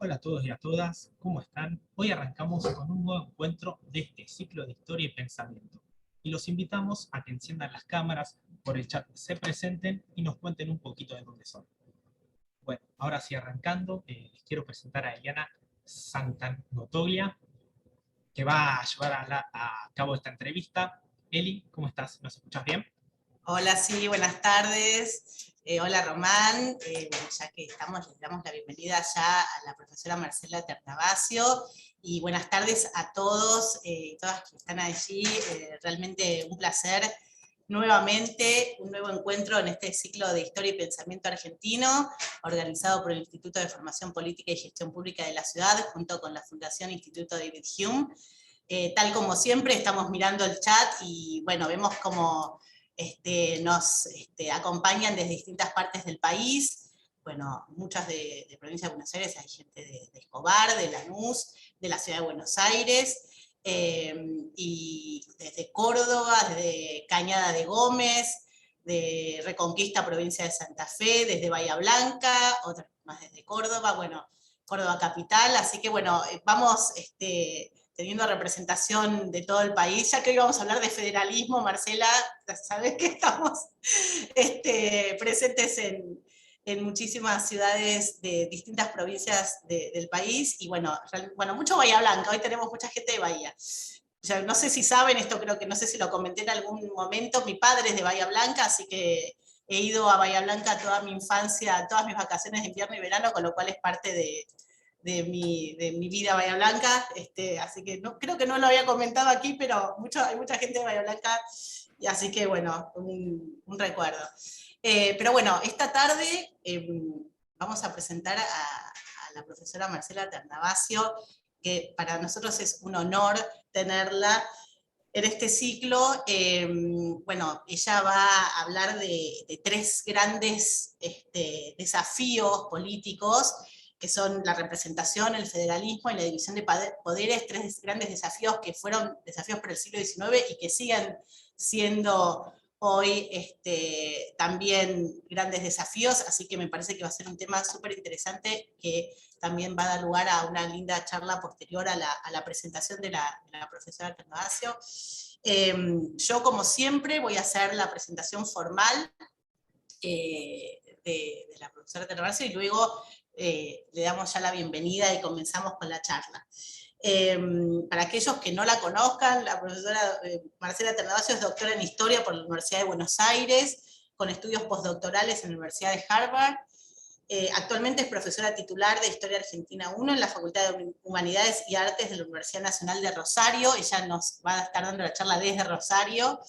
Hola a todos y a todas, ¿cómo están? Hoy arrancamos con un nuevo encuentro de este ciclo de historia y pensamiento. Y los invitamos a que enciendan las cámaras, por el chat se presenten y nos cuenten un poquito de dónde son. Bueno, ahora sí arrancando, les quiero presentar a Eliana Santanotoglia, que va a llevar a cabo esta entrevista. Eli, ¿cómo estás? ¿Nos escuchas bien? Hola, sí, buenas tardes. Hola, Román. Bueno, ya que estamos, les damos la bienvenida ya a la profesora Marcela Ternavasio. Y buenas tardes a todos y todas que están allí. Realmente un placer. Nuevamente, un nuevo encuentro en este ciclo de Historia y Pensamiento Argentino, organizado por el Instituto de Formación Política y Gestión Pública de la Ciudad, junto con la Fundación Instituto David Hume. Tal como siempre, estamos mirando el chat y bueno, vemos como nos acompañan desde distintas partes del país. Bueno, muchas de provincia de Buenos Aires, hay gente de Escobar, de Lanús, de la ciudad de Buenos Aires, y desde Córdoba, desde Cañada de Gómez, de Reconquista, provincia de Santa Fe, desde Bahía Blanca, otras más desde Córdoba, bueno, Córdoba capital, así que bueno, vamos teniendo representación de todo el país, ya que hoy vamos a hablar de federalismo, Marcela, sabes que estamos presentes en muchísimas ciudades de distintas provincias del país, y bueno, mucho Bahía Blanca, hoy tenemos mucha gente de Bahía. Ya, no sé si saben, esto creo que no sé si lo comenté en algún momento, mi padre es de Bahía Blanca, así que he ido a Bahía Blanca toda mi infancia, todas mis vacaciones de invierno y verano, con lo cual es parte de mi vida Bahía Blanca, así que no, creo que no lo había comentado aquí, pero hay mucha gente de Bahía Blanca, y así que bueno, un recuerdo. Pero bueno, esta tarde vamos a presentar a la profesora Marcela Ternavasio, que para nosotros es un honor tenerla en este ciclo. Bueno, ella va a hablar de tres grandes desafíos políticos, que son la representación, el federalismo y la división de poderes, tres grandes desafíos que fueron desafíos para el siglo XIX y que siguen siendo hoy también grandes desafíos, así que me parece que va a ser un tema súper interesante que también va a dar lugar a una linda charla posterior a la presentación de la profesora Ternavasio. Yo, como siempre, voy a hacer la presentación formal de la profesora Ternavasio y luego le damos ya la bienvenida y comenzamos con la charla. Para aquellos que no la conozcan, la profesora Marcela Ternavasio es doctora en Historia por la Universidad de Buenos Aires, con estudios postdoctorales en la Universidad de Harvard. Actualmente es profesora titular de Historia Argentina 1 en la Facultad de Humanidades y Artes de la Universidad Nacional de Rosario. Ella nos va a estar dando la charla desde Rosario.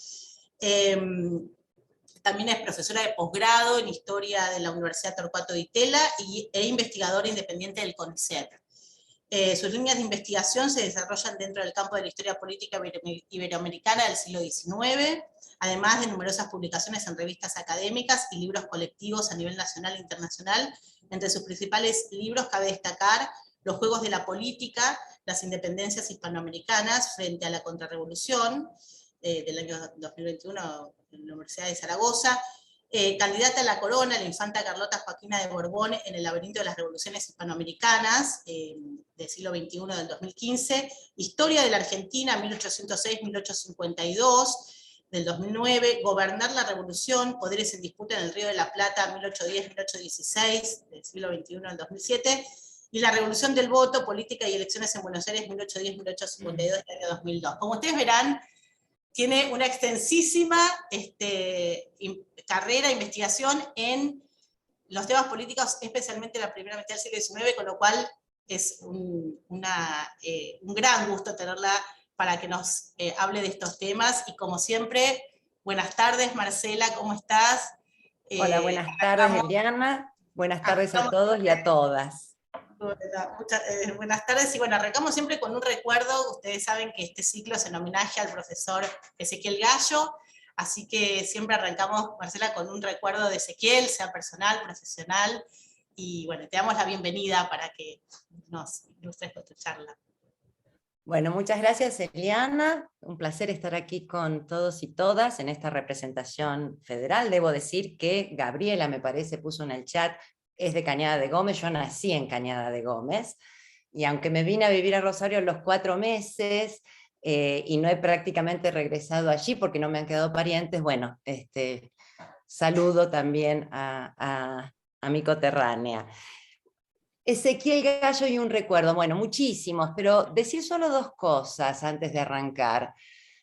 También es profesora de posgrado en Historia de la Universidad Torcuato Di Tella e investigadora independiente del CONICET. Sus líneas de investigación se desarrollan dentro del campo de la historia política iberoamericana del siglo XIX, además de numerosas publicaciones en revistas académicas y libros colectivos a nivel nacional e internacional. Entre sus principales libros cabe destacar Los Juegos de la Política, las independencias hispanoamericanas frente a la contrarrevolución, del año 2021 en la Universidad de Zaragoza, candidata a la corona, la infanta Carlota Joaquina de Borbón en el laberinto de las revoluciones hispanoamericanas, del siglo XXI del 2015, Historia de la Argentina 1806-1852, del 2009, Gobernar la Revolución, Poderes en Disputa en el Río de la Plata 1810-1816, del siglo XXI del 2007, y La Revolución del Voto, Política y Elecciones en Buenos Aires 1810-1852 del año 2002. Como ustedes verán, tiene una extensísima carrera, investigación en los temas políticos, especialmente la primera mitad del siglo XIX, con lo cual es un gran gusto tenerla para que nos hable de estos temas. Y como siempre, buenas tardes, Marcela, ¿cómo estás? Hola, buenas tardes, Eliana. Buenas tardes a todos y a todas. Buenas tardes, y bueno, arrancamos siempre con un recuerdo. Ustedes saben que este ciclo es en homenaje al profesor Ezequiel Gallo, así que siempre arrancamos, Marcela, con un recuerdo de Ezequiel, sea personal, profesional, y bueno, te damos la bienvenida para que nos ilustres con tu charla. Bueno, muchas gracias, Eliana. Un placer estar aquí con todos y todas en esta representación federal. Debo decir que Gabriela, me parece, puso en el chat es de Cañada de Gómez, yo nací en Cañada de Gómez, y aunque me vine a vivir a Rosario a los 4 meses, y no he prácticamente regresado allí porque no me han quedado parientes, bueno, saludo también a mi coterránea. Ezequiel Gallo y un recuerdo, bueno, muchísimos, pero decir solo 2 cosas antes de arrancar.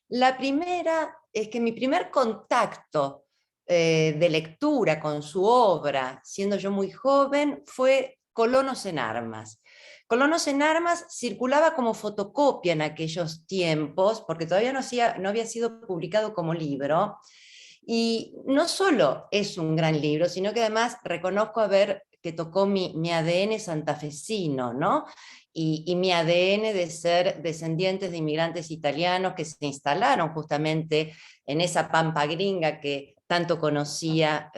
La primera es que mi primer contacto de lectura con su obra, siendo yo muy joven, fue Colonos en Armas. Colonos en Armas circulaba como fotocopia en aquellos tiempos, porque todavía no había sido publicado como libro, y no solo es un gran libro, sino que además reconozco que tocó mi ADN santafesino, ¿no? Y mi ADN de ser descendientes de inmigrantes italianos que se instalaron justamente en esa pampa gringa que tanto conocía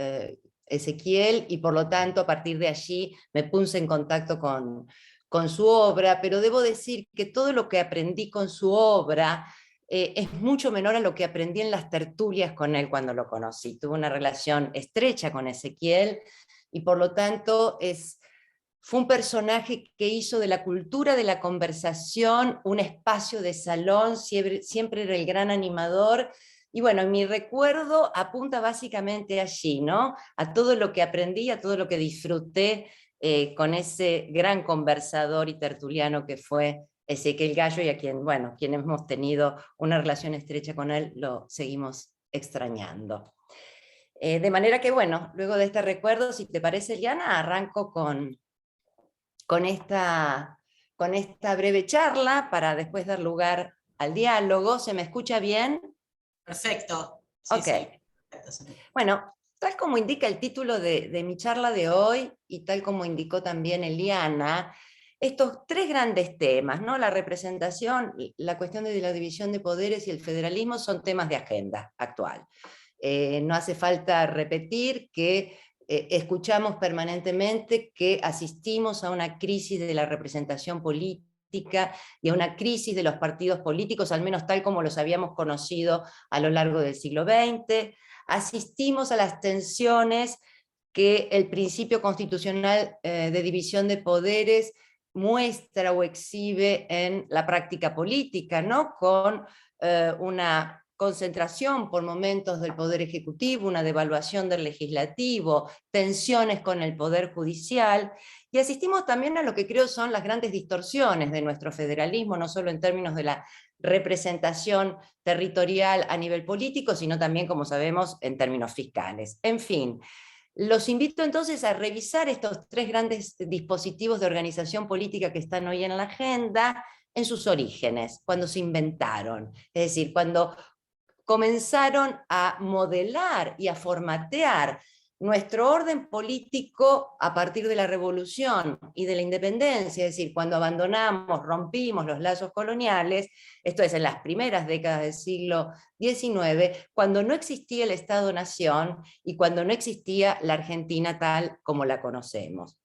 Ezequiel, y por lo tanto a partir de allí me puse en contacto con su obra, pero debo decir que todo lo que aprendí con su obra es mucho menor a lo que aprendí en las tertulias con él cuando lo conocí. Tuve una relación estrecha con Ezequiel y por lo tanto fue un personaje que hizo de la cultura de la conversación un espacio de salón, siempre era el gran animador. Y bueno, mi recuerdo apunta básicamente allí, ¿no? A todo lo que aprendí, a todo lo que disfruté con ese gran conversador y tertuliano que fue Ezequiel Gallo, y a quien, bueno, quienes hemos tenido una relación estrecha con él, lo seguimos extrañando. De manera que, bueno, luego de este recuerdo, si te parece, Eliana, arranco con esta breve charla para después dar lugar al diálogo. ¿Se me escucha bien? Perfecto. Sí, Ok. sí. Perfecto. Bueno, tal como indica el título de mi charla de hoy, y tal como indicó también Eliana, estos 3 grandes temas, ¿no? La representación, la cuestión de la división de poderes y el federalismo son temas de agenda actual. No hace falta repetir que escuchamos permanentemente que asistimos a una crisis de la representación política y a una crisis de los partidos políticos, al menos tal como los habíamos conocido a lo largo del siglo XX. Asistimos a las tensiones que el principio constitucional de división de poderes muestra o exhibe en la práctica política, ¿no? Con una concentración por momentos del Poder Ejecutivo, una devaluación del Legislativo, tensiones con el Poder Judicial, y asistimos también a lo que creo son las grandes distorsiones de nuestro federalismo, no solo en términos de la representación territorial a nivel político, sino también, como sabemos, en términos fiscales. En fin, los invito entonces a revisar estos 3 grandes dispositivos de organización política que están hoy en la agenda en sus orígenes, cuando se inventaron, es decir, cuando comenzaron a modelar y a formatear nuestro orden político a partir de la revolución y de la independencia, es decir, cuando rompimos los lazos coloniales, esto es en las primeras décadas del siglo XIX, cuando no existía el Estado-Nación y cuando no existía la Argentina tal como la conocemos.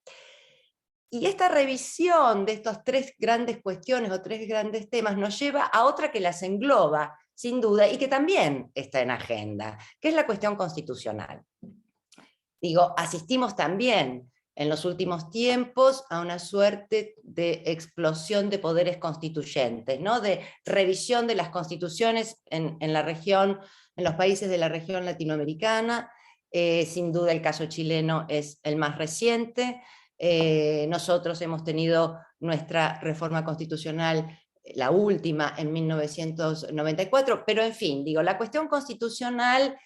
Y esta revisión de estas 3 grandes cuestiones o 3 grandes temas nos lleva a otra que las engloba, sin duda, y que también está en agenda, que es la cuestión constitucional. Digo, asistimos también en los últimos tiempos a una suerte de explosión de poderes constituyentes, ¿no? De revisión de las constituciones en la región, en los países de la región latinoamericana. Sin duda el caso chileno es el más reciente. Nosotros hemos tenido nuestra reforma constitucional, la última, en 1994, pero en fin, digo, la cuestión constitucional,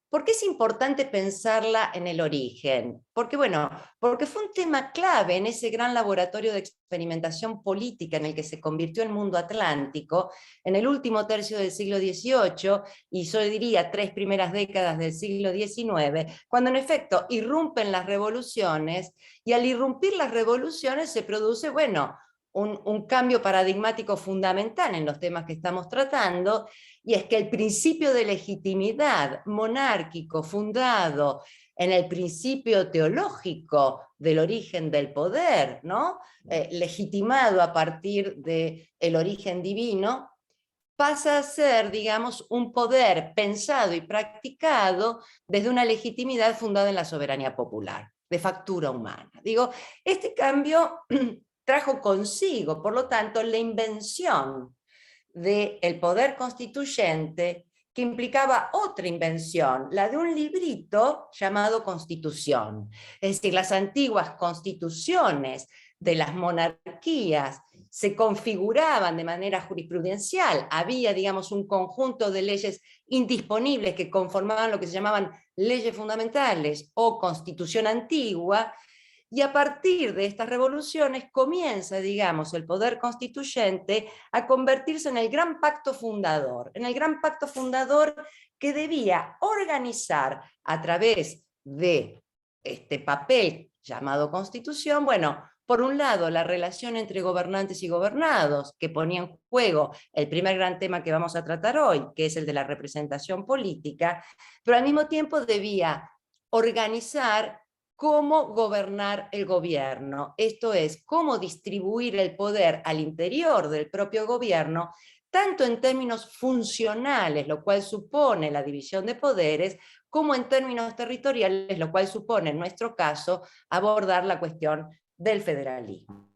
¿por qué es importante pensarla en el origen? Porque fue un tema clave en ese gran laboratorio de experimentación política en el que se convirtió el mundo atlántico en el último tercio del siglo XVIII y yo diría 3 primeras décadas del siglo XIX, cuando en efecto irrumpen las revoluciones, y al irrumpir las revoluciones se produce, un cambio paradigmático fundamental en los temas que estamos tratando, y es que el principio de legitimidad monárquico fundado en el principio teológico del origen del poder, ¿no? Legitimado a partir del origen divino, pasa a ser, digamos, un poder pensado y practicado desde una legitimidad fundada en la soberanía popular. de factura humana. Digo, este cambio trajo consigo, por lo tanto, la invención del poder constituyente, que implicaba otra invención, la de un librito llamado Constitución. Es decir, las antiguas constituciones de las monarquías se configuraban de manera jurisprudencial, había, digamos, un conjunto de leyes indisponibles que conformaban lo que se llamaban leyes fundamentales o constitución antigua, y a partir de estas revoluciones comienza, digamos, el poder constituyente a convertirse en el gran pacto fundador, que debía organizar a través de este papel llamado Constitución, bueno, por un lado, la relación entre gobernantes y gobernados, que ponía en juego el primer gran tema que vamos a tratar hoy, que es el de la representación política, pero al mismo tiempo debía organizar cómo gobernar el gobierno, esto es, cómo distribuir el poder al interior del propio gobierno, tanto en términos funcionales, lo cual supone la división de poderes, como en términos territoriales, lo cual supone, en nuestro caso, abordar la cuestión del federalismo.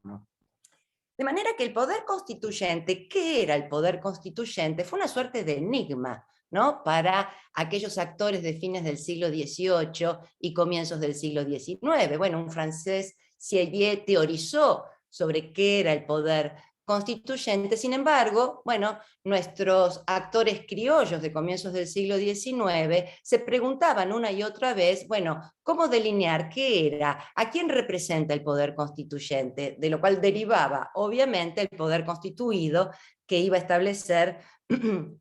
De manera que el poder constituyente, ¿qué era el poder constituyente? Fue una suerte de enigma, ¿no?, para aquellos actores de fines del siglo XVIII y comienzos del siglo XIX. Bueno, un francés, Sieyès, teorizó sobre qué era el poder constituyente. Sin embargo, bueno, nuestros actores criollos de comienzos del siglo XIX se preguntaban una y otra vez, bueno, ¿cómo delinear qué era? ¿A quién representa el poder constituyente? De lo cual derivaba, obviamente, el poder constituido, que iba a establecer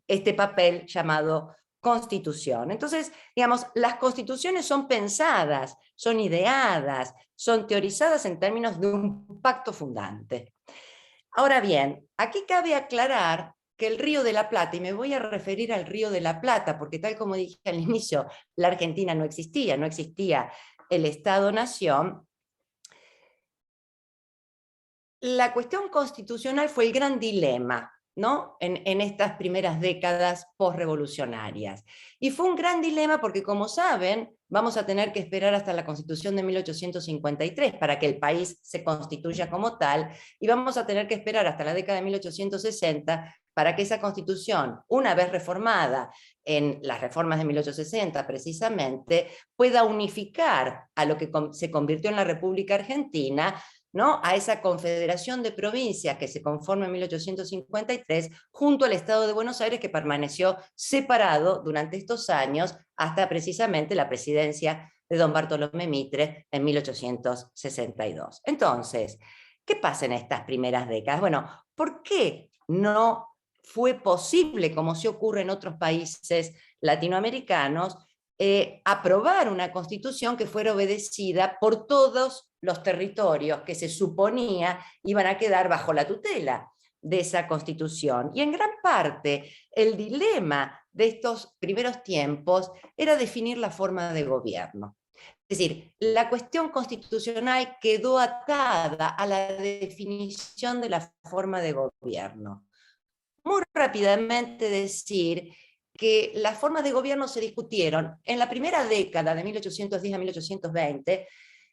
este papel llamado Constitución. Entonces, digamos, las constituciones son pensadas, son ideadas, son teorizadas en términos de un pacto fundante. Ahora bien, aquí cabe aclarar que el Río de la Plata, y me voy a referir al Río de la Plata, porque tal como dije al inicio, la Argentina no existía el Estado-Nación. La cuestión constitucional fue el gran dilema, ¿no?, en estas primeras décadas posrevolucionarias. Y fue un gran dilema porque, como saben, vamos a tener que esperar hasta la Constitución de 1853 para que el país se constituya como tal, y vamos a tener que esperar hasta la década de 1860 para que esa Constitución, una vez reformada en las reformas de 1860 precisamente, pueda unificar a lo que se convirtió en la República Argentina, ¿no?, a esa confederación de provincias que se conforma en 1853, junto al Estado de Buenos Aires, que permaneció separado durante estos años hasta precisamente la presidencia de don Bartolomé Mitre en 1862. Entonces, ¿qué pasa en estas primeras décadas? Bueno, ¿por qué no fue posible, como se ocurre en otros países latinoamericanos, aprobar una constitución que fuera obedecida por todos los territorios que se suponía iban a quedar bajo la tutela de esa constitución? Y en gran parte el dilema de estos primeros tiempos era definir la forma de gobierno. Es decir, la cuestión constitucional quedó atada a la definición de la forma de gobierno. Muy rápidamente decir que las formas de gobierno se discutieron en la primera década de 1810 a 1820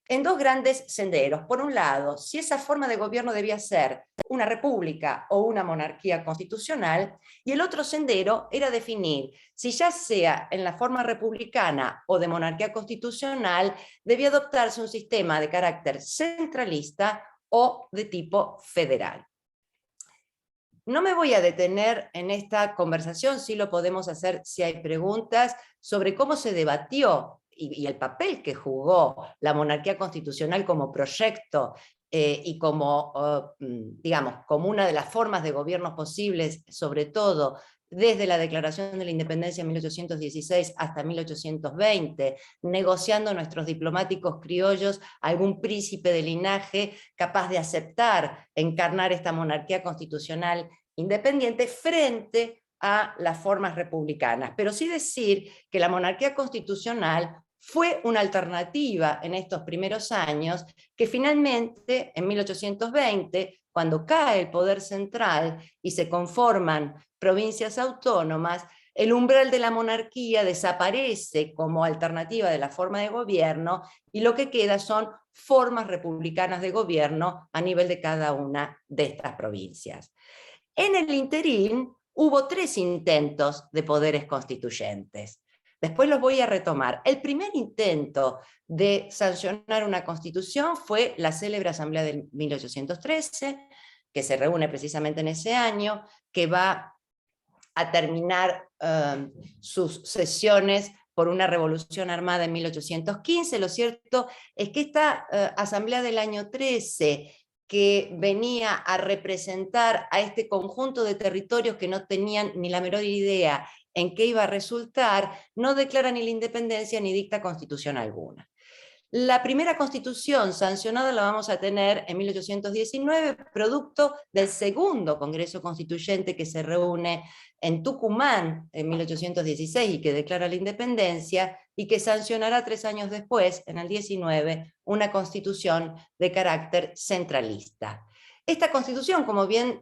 en dos grandes senderos. Por un lado, si esa forma de gobierno debía ser una república o una monarquía constitucional, y el otro sendero era definir si, ya sea en la forma republicana o de monarquía constitucional, debía adoptarse un sistema de carácter centralista o de tipo federal. No me voy a detener en esta conversación, sí lo podemos hacer si hay preguntas, sobre cómo se debatió y el papel que jugó la monarquía constitucional como proyecto y como, digamos, como una de las formas de gobierno posibles, sobre todo desde la Declaración de la Independencia en 1816 hasta 1820, negociando nuestros diplomáticos criollos algún príncipe de linaje capaz de aceptar encarnar esta monarquía constitucional independiente frente a las formas republicanas. Pero sí decir que la monarquía constitucional fue una alternativa en estos primeros años que finalmente, en 1820, cuando cae el poder central y se conforman provincias autónomas, El umbral de la monarquía desaparece como alternativa de la forma de gobierno y lo que queda son formas republicanas de gobierno a nivel de cada una de estas provincias. En el interín hubo 3 intentos de poderes constituyentes. Después los voy a retomar. El primer intento de sancionar una constitución fue la célebre Asamblea de 1813, que se reúne precisamente en ese año, que va a terminar sus sesiones por una revolución armada en 1815. Lo cierto es que esta Asamblea del año 13, que venía a representar a este conjunto de territorios que no tenían ni la menor idea en qué iba a resultar, no declara ni la independencia ni dicta constitución alguna. La primera constitución sancionada la vamos a tener en 1819, producto del segundo Congreso Constituyente que se reúne en Tucumán en 1816 y que declara la independencia, y que sancionará 3 años después, en el 19, una constitución de carácter centralista. Esta constitución, como bien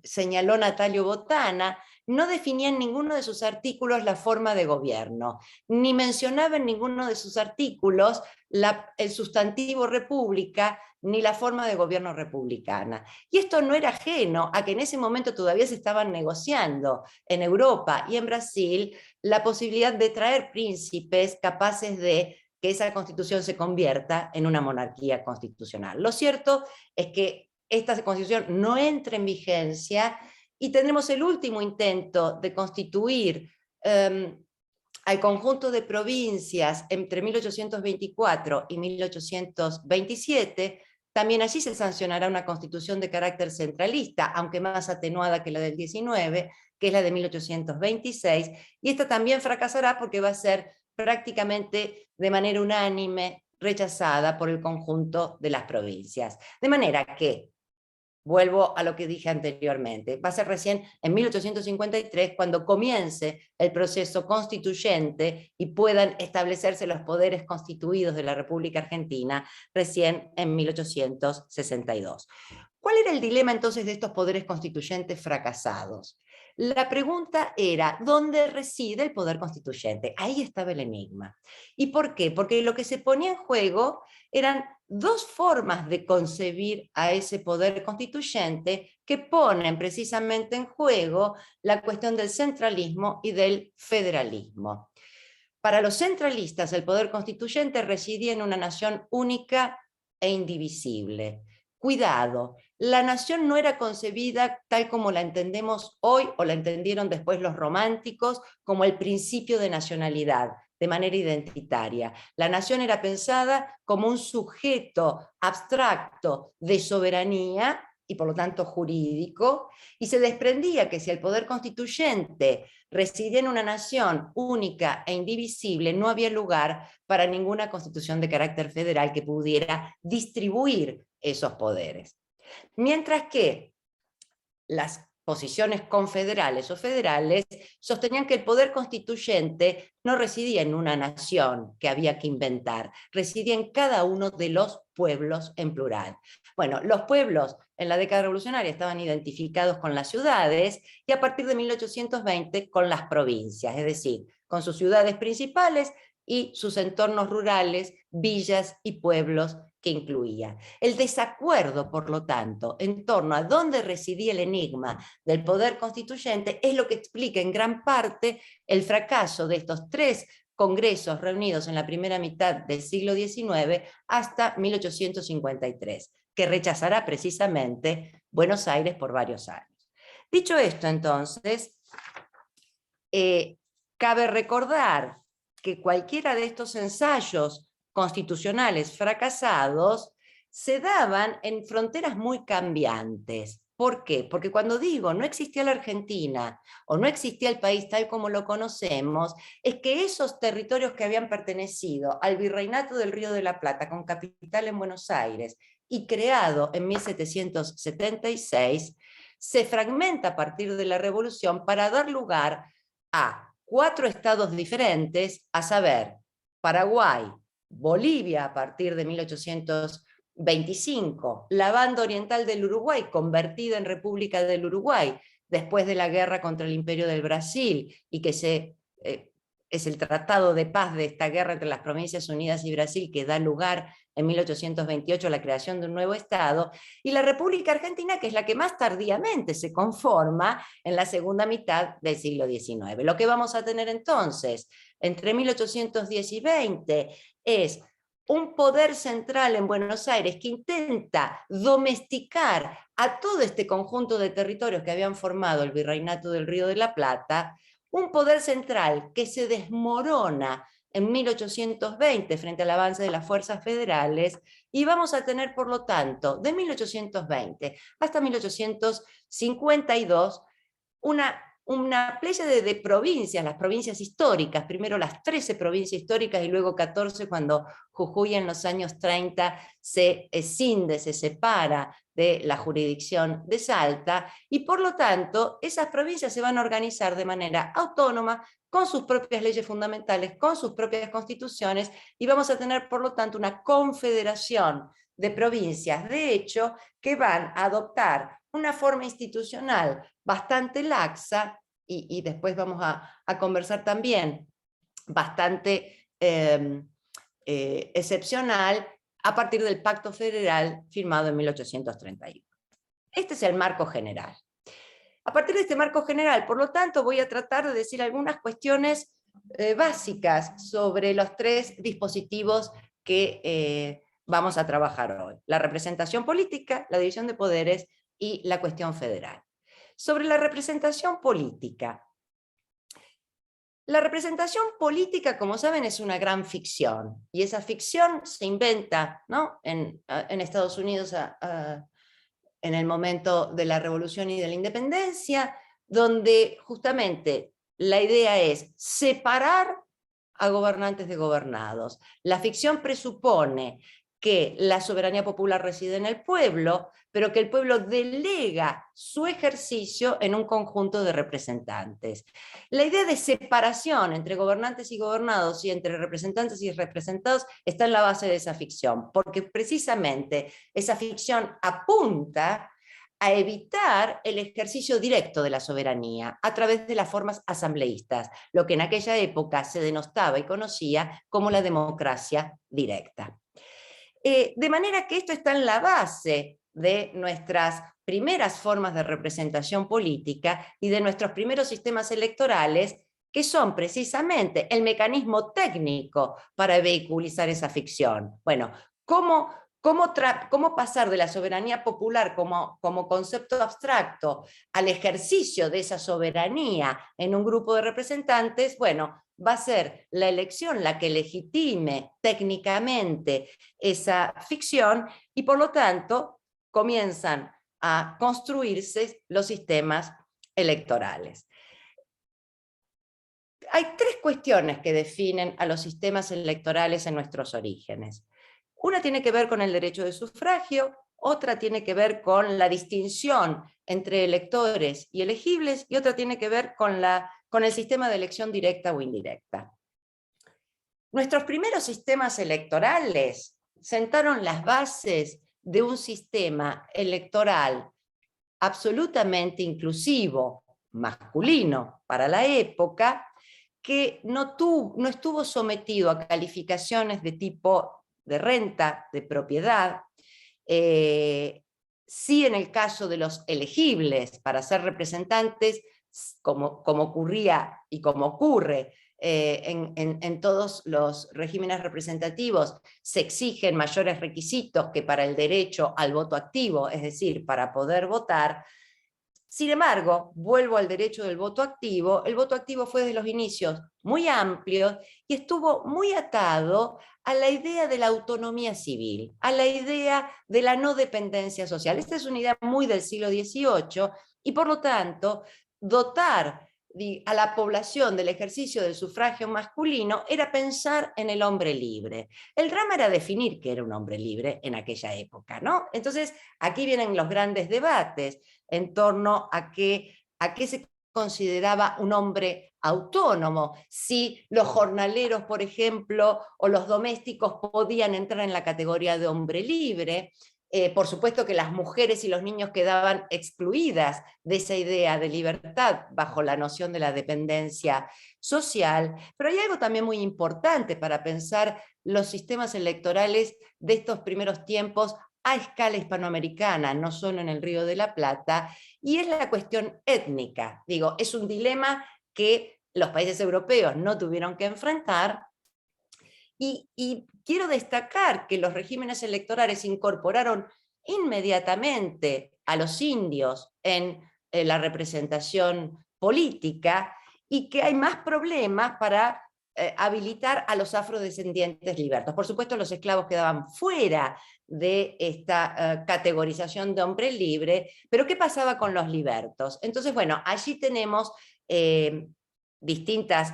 señaló Natalio Botana, no definía en ninguno de sus artículos la forma de gobierno, ni mencionaba en ninguno de sus artículos el sustantivo república, ni la forma de gobierno republicana. Y esto no era ajeno a que en ese momento todavía se estaban negociando en Europa y en Brasil la posibilidad de traer príncipes capaces de que esa constitución se convierta en una monarquía constitucional. Lo cierto es que esta constitución no entra en vigencia y tenemos el último intento de constituir al conjunto de provincias entre 1824 y 1827. También allí se sancionará una constitución de carácter centralista, aunque más atenuada que la del 19, que es la de 1826, y esta también fracasará porque va a ser prácticamente de manera unánime rechazada por el conjunto de las provincias. De manera que, vuelvo a lo que dije anteriormente, va a ser recién en 1853 cuando comience el proceso constituyente y puedan establecerse los poderes constituidos de la República Argentina, recién en 1862. ¿Cuál era el dilema entonces de estos poderes constituyentes fracasados? La pregunta era, ¿dónde reside el poder constituyente? Ahí estaba el enigma. ¿Y por qué? Porque lo que se ponía en juego eran 2 formas de concebir a ese poder constituyente que ponen precisamente en juego la cuestión del centralismo y del federalismo. Para los centralistas, el poder constituyente residía en una nación única e indivisible. Cuidado, la nación no era concebida tal como la entendemos hoy o la entendieron después los románticos como el principio de nacionalidad, de manera identitaria. La nación era pensada como un sujeto abstracto de soberanía y por lo tanto jurídico, y se desprendía que si el poder constituyente residía en una nación única e indivisible, no había lugar para ninguna constitución de carácter federal que pudiera distribuir esos poderes. Mientras que las posiciones confederales o federales sostenían que el poder constituyente no residía en una nación que había que inventar, residía en cada uno de los pueblos en plural. Bueno, los pueblos en la década revolucionaria estaban identificados con las ciudades y a partir de 1820 con las provincias, es decir, con sus ciudades principales y sus entornos rurales, villas y pueblos que incluía. El desacuerdo, por lo tanto, en torno a dónde residía el enigma del poder constituyente es lo que explica en gran parte el fracaso de estos 3 congresos reunidos en la primera mitad del siglo XIX hasta 1853, que rechazará precisamente Buenos Aires por varios años. Dicho esto, entonces, cabe recordar que cualquiera de estos ensayos constitucionales fracasados se daban en fronteras muy cambiantes. ¿Por qué? Porque cuando digo no existía la Argentina o no existía el país tal como lo conocemos, es que esos territorios que habían pertenecido al Virreinato del Río de la Plata, con capital en Buenos Aires, y creado en 1776, se fragmenta a partir de la Revolución para dar lugar a 4 estados diferentes, a saber, Paraguay, Bolivia a partir de 1825, la banda oriental del Uruguay convertida en República del Uruguay después de la guerra contra el Imperio del Brasil, y que es el tratado de paz de esta guerra entre las Provincias Unidas y Brasil que da lugar en 1828 a la creación de un nuevo Estado, y la República Argentina, que es la que más tardíamente se conforma en la segunda mitad del siglo XIX. Lo que vamos a tener entonces, entre 1810 y 20, es un poder central en Buenos Aires que intenta domesticar a todo este conjunto de territorios que habían formado el Virreinato del Río de la Plata, un poder central que se desmorona en 1820 frente al avance de las fuerzas federales, y vamos a tener, por lo tanto, de 1820 hasta 1852, una pléyade de provincias, las provincias históricas, primero las 13 provincias históricas y luego 14 cuando Jujuy en los años 30 se escinde, se separa de la jurisdicción de Salta, y por lo tanto esas provincias se van a organizar de manera autónoma, con sus propias leyes fundamentales, con sus propias constituciones, y vamos a tener por lo tanto una confederación de provincias, de hecho, que van a adoptar una forma institucional bastante laxa, y después vamos a conversar también, bastante excepcional, a partir del Pacto Federal firmado en 1831. Este es el marco general. A partir de este marco general, por lo tanto, voy a tratar de decir algunas cuestiones básicas sobre los tres dispositivos que vamos a trabajar hoy: la representación política, la división de poderes y la cuestión federal. Sobre la representación política. La representación política, como saben, es una gran ficción, y esa ficción se inventa, ¿no?, en Estados Unidos en el momento de la Revolución y de la Independencia, donde justamente la idea es separar a gobernantes de gobernados. La ficción presupone que la soberanía popular reside en el pueblo, pero que el pueblo delega su ejercicio en un conjunto de representantes. La idea de separación entre gobernantes y gobernados y entre representantes y representados está en la base de esa ficción, porque precisamente esa ficción apunta a evitar el ejercicio directo de la soberanía a través de las formas asambleístas, lo que en aquella época se denostaba y conocía como la democracia directa. De manera que esto está en la base de nuestras primeras formas de representación política y de nuestros primeros sistemas electorales, que son precisamente el mecanismo técnico para vehiculizar esa ficción. Bueno, ¿cómo pasar de la soberanía popular como concepto abstracto al ejercicio de esa soberanía en un grupo de representantes? Bueno, va a ser la elección la que legitime técnicamente esa ficción, y por lo tanto comienzan a construirse los sistemas electorales. Hay tres cuestiones que definen a los sistemas electorales en nuestros orígenes. Una tiene que ver con el derecho de sufragio, otra tiene que ver con la distinción entre electores y elegibles, y otra tiene que ver con el sistema de elección directa o indirecta. Nuestros primeros sistemas electorales sentaron las bases de un sistema electoral absolutamente inclusivo, masculino para la época, que no estuvo sometido a calificaciones de tipo de renta, de propiedad. Sí, en el caso de los elegibles para ser representantes, como ocurría y como ocurre en todos los regímenes representativos, se exigen mayores requisitos que para el derecho al voto activo, es decir, para poder votar. Sin embargo, vuelvo al derecho del voto activo. El voto activo fue desde los inicios muy amplio y estuvo muy atado a la idea de la autonomía civil, a la idea de la no dependencia social. Esta es una idea muy del siglo XVIII, y por lo tanto, dotar a la población del ejercicio del sufragio masculino era pensar en el hombre libre. El drama era definir qué era un hombre libre en aquella época, ¿no? Entonces, aquí vienen los grandes debates en torno a qué se consideraba un hombre autónomo, si los jornaleros, por ejemplo, o los domésticos podían entrar en la categoría de hombre libre. Por supuesto que las mujeres y los niños quedaban excluidas de esa idea de libertad bajo la noción de la dependencia social, pero hay algo también muy importante para pensar los sistemas electorales de estos primeros tiempos a escala hispanoamericana, no solo en el Río de la Plata, y es la cuestión étnica. Digo, es un dilema que los países europeos no tuvieron que enfrentar, y quiero destacar que los regímenes electorales incorporaron inmediatamente a los indios en la representación política, y que hay más problemas para habilitar a los afrodescendientes libertos. Por supuesto, los esclavos quedaban fuera de esta categorización de hombre libre, pero ¿qué pasaba con los libertos? Entonces, bueno, allí tenemos distintas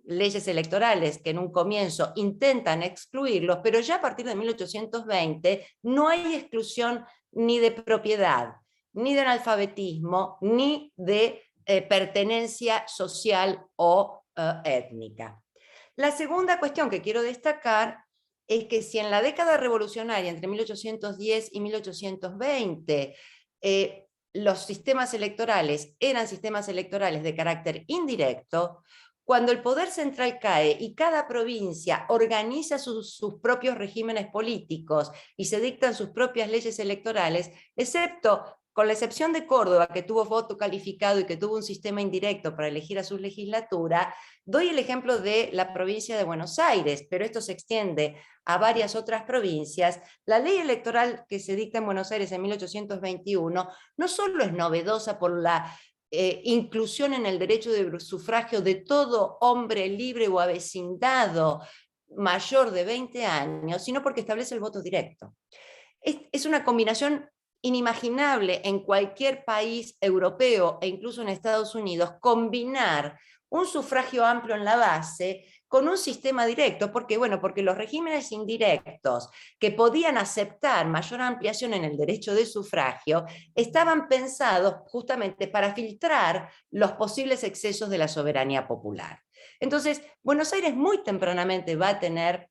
leyes electorales que en un comienzo intentan excluirlos, pero ya a partir de 1820 no hay exclusión ni de propiedad, ni de analfabetismo, ni de pertenencia social o étnica. La segunda cuestión que quiero destacar es que si en la década revolucionaria, entre 1810 y 1820, los sistemas electorales eran sistemas electorales de carácter indirecto, cuando el poder central cae y cada provincia organiza sus propios regímenes políticos y se dictan sus propias leyes electorales, con la excepción de Córdoba, que tuvo voto calificado y que tuvo un sistema indirecto para elegir a su legislatura, doy el ejemplo de la provincia de Buenos Aires, pero esto se extiende a varias otras provincias. La ley electoral que se dicta en Buenos Aires en 1821 no solo es novedosa por la inclusión en el derecho de sufragio de todo hombre libre o avecindado mayor de 20 años, sino porque establece el voto directo. Es una combinación inimaginable en cualquier país europeo e incluso en Estados Unidos, combinar un sufragio amplio en la base con un sistema directo. ¿Por qué? Bueno, porque los regímenes indirectos que podían aceptar mayor ampliación en el derecho de sufragio estaban pensados justamente para filtrar los posibles excesos de la soberanía popular. Entonces, Buenos Aires muy tempranamente va a tener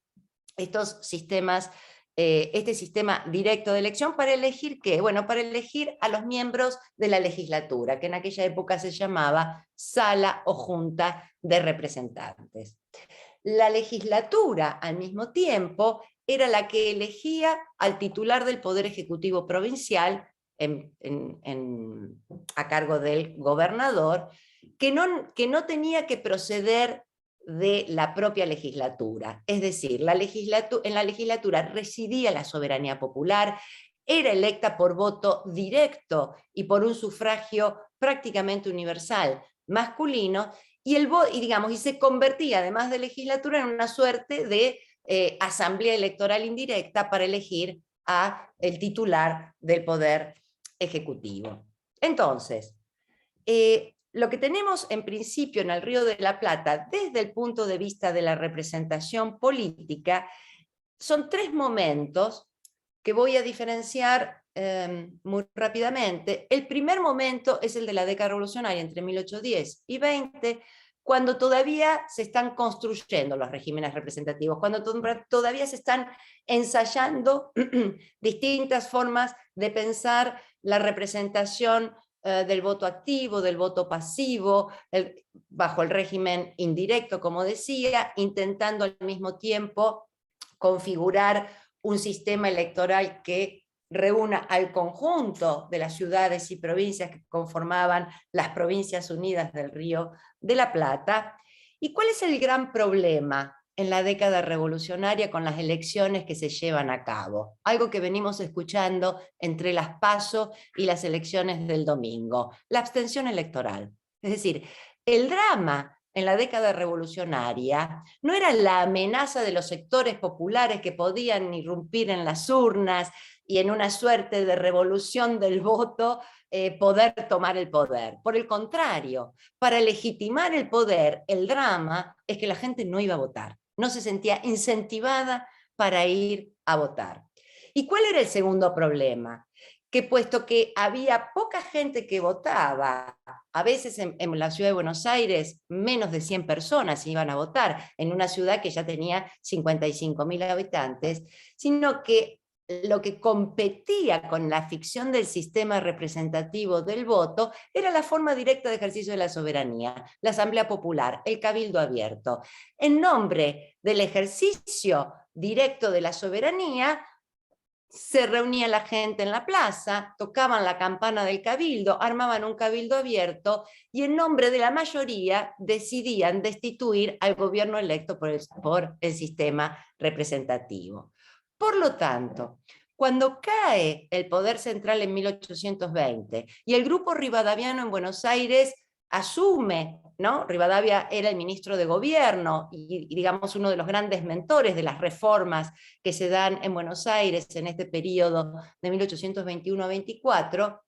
estos sistemas, este sistema directo de elección para elegir ¿qué? Bueno, para elegir a los miembros de la legislatura, que en aquella época se llamaba Sala o Junta de Representantes. La legislatura, al mismo tiempo, era la que elegía al titular del Poder Ejecutivo Provincial a cargo del gobernador, que no tenía que proceder de la propia legislatura. Es decir, en la legislatura residía la soberanía popular, era electa por voto directo y por un sufragio prácticamente universal masculino, y se convertía, además de legislatura, en una suerte de asamblea electoral indirecta para elegir al titular del Poder Ejecutivo. Entonces, lo que tenemos en principio en el Río de la Plata, desde el punto de vista de la representación política, son tres momentos que voy a diferenciar muy rápidamente. El primer momento es el de la década revolucionaria, entre 1810 y 20, cuando todavía se están construyendo los regímenes representativos, cuando todavía se están ensayando distintas formas de pensar la representación del voto activo, del voto pasivo, bajo el régimen indirecto, como decía, intentando al mismo tiempo configurar un sistema electoral que reúna al conjunto de las ciudades y provincias que conformaban las Provincias Unidas del Río de la Plata. ¿Y cuál es el gran problema en la década revolucionaria con las elecciones que se llevan a cabo? Algo que venimos escuchando entre las PASO y las elecciones del domingo: la abstención electoral. Es decir, el drama en la década revolucionaria no era la amenaza de los sectores populares que podían irrumpir en las urnas y en una suerte de revolución del voto poder tomar el poder. Por el contrario, para legitimar el poder, el drama es que la gente no iba a votar, no se sentía incentivada para ir a votar. ¿Y cuál era el segundo problema? Que puesto que había poca gente que votaba, a veces en la ciudad de Buenos Aires menos de 100 personas iban a votar, en una ciudad que ya tenía 55.000 habitantes, sino que lo que competía con la ficción del sistema representativo del voto era la forma directa de ejercicio de la soberanía, la asamblea popular, el cabildo abierto. En nombre del ejercicio directo de la soberanía, se reunía la gente en la plaza, tocaban la campana del cabildo, armaban un cabildo abierto y en nombre de la mayoría decidían destituir al gobierno electo por el sistema representativo. Por lo tanto, cuando cae el poder central en 1820 y el grupo rivadaviano en Buenos Aires asume, ¿no? Rivadavia era el ministro de gobierno y digamos uno de los grandes mentores de las reformas que se dan en Buenos Aires en este periodo de 1821 a 24,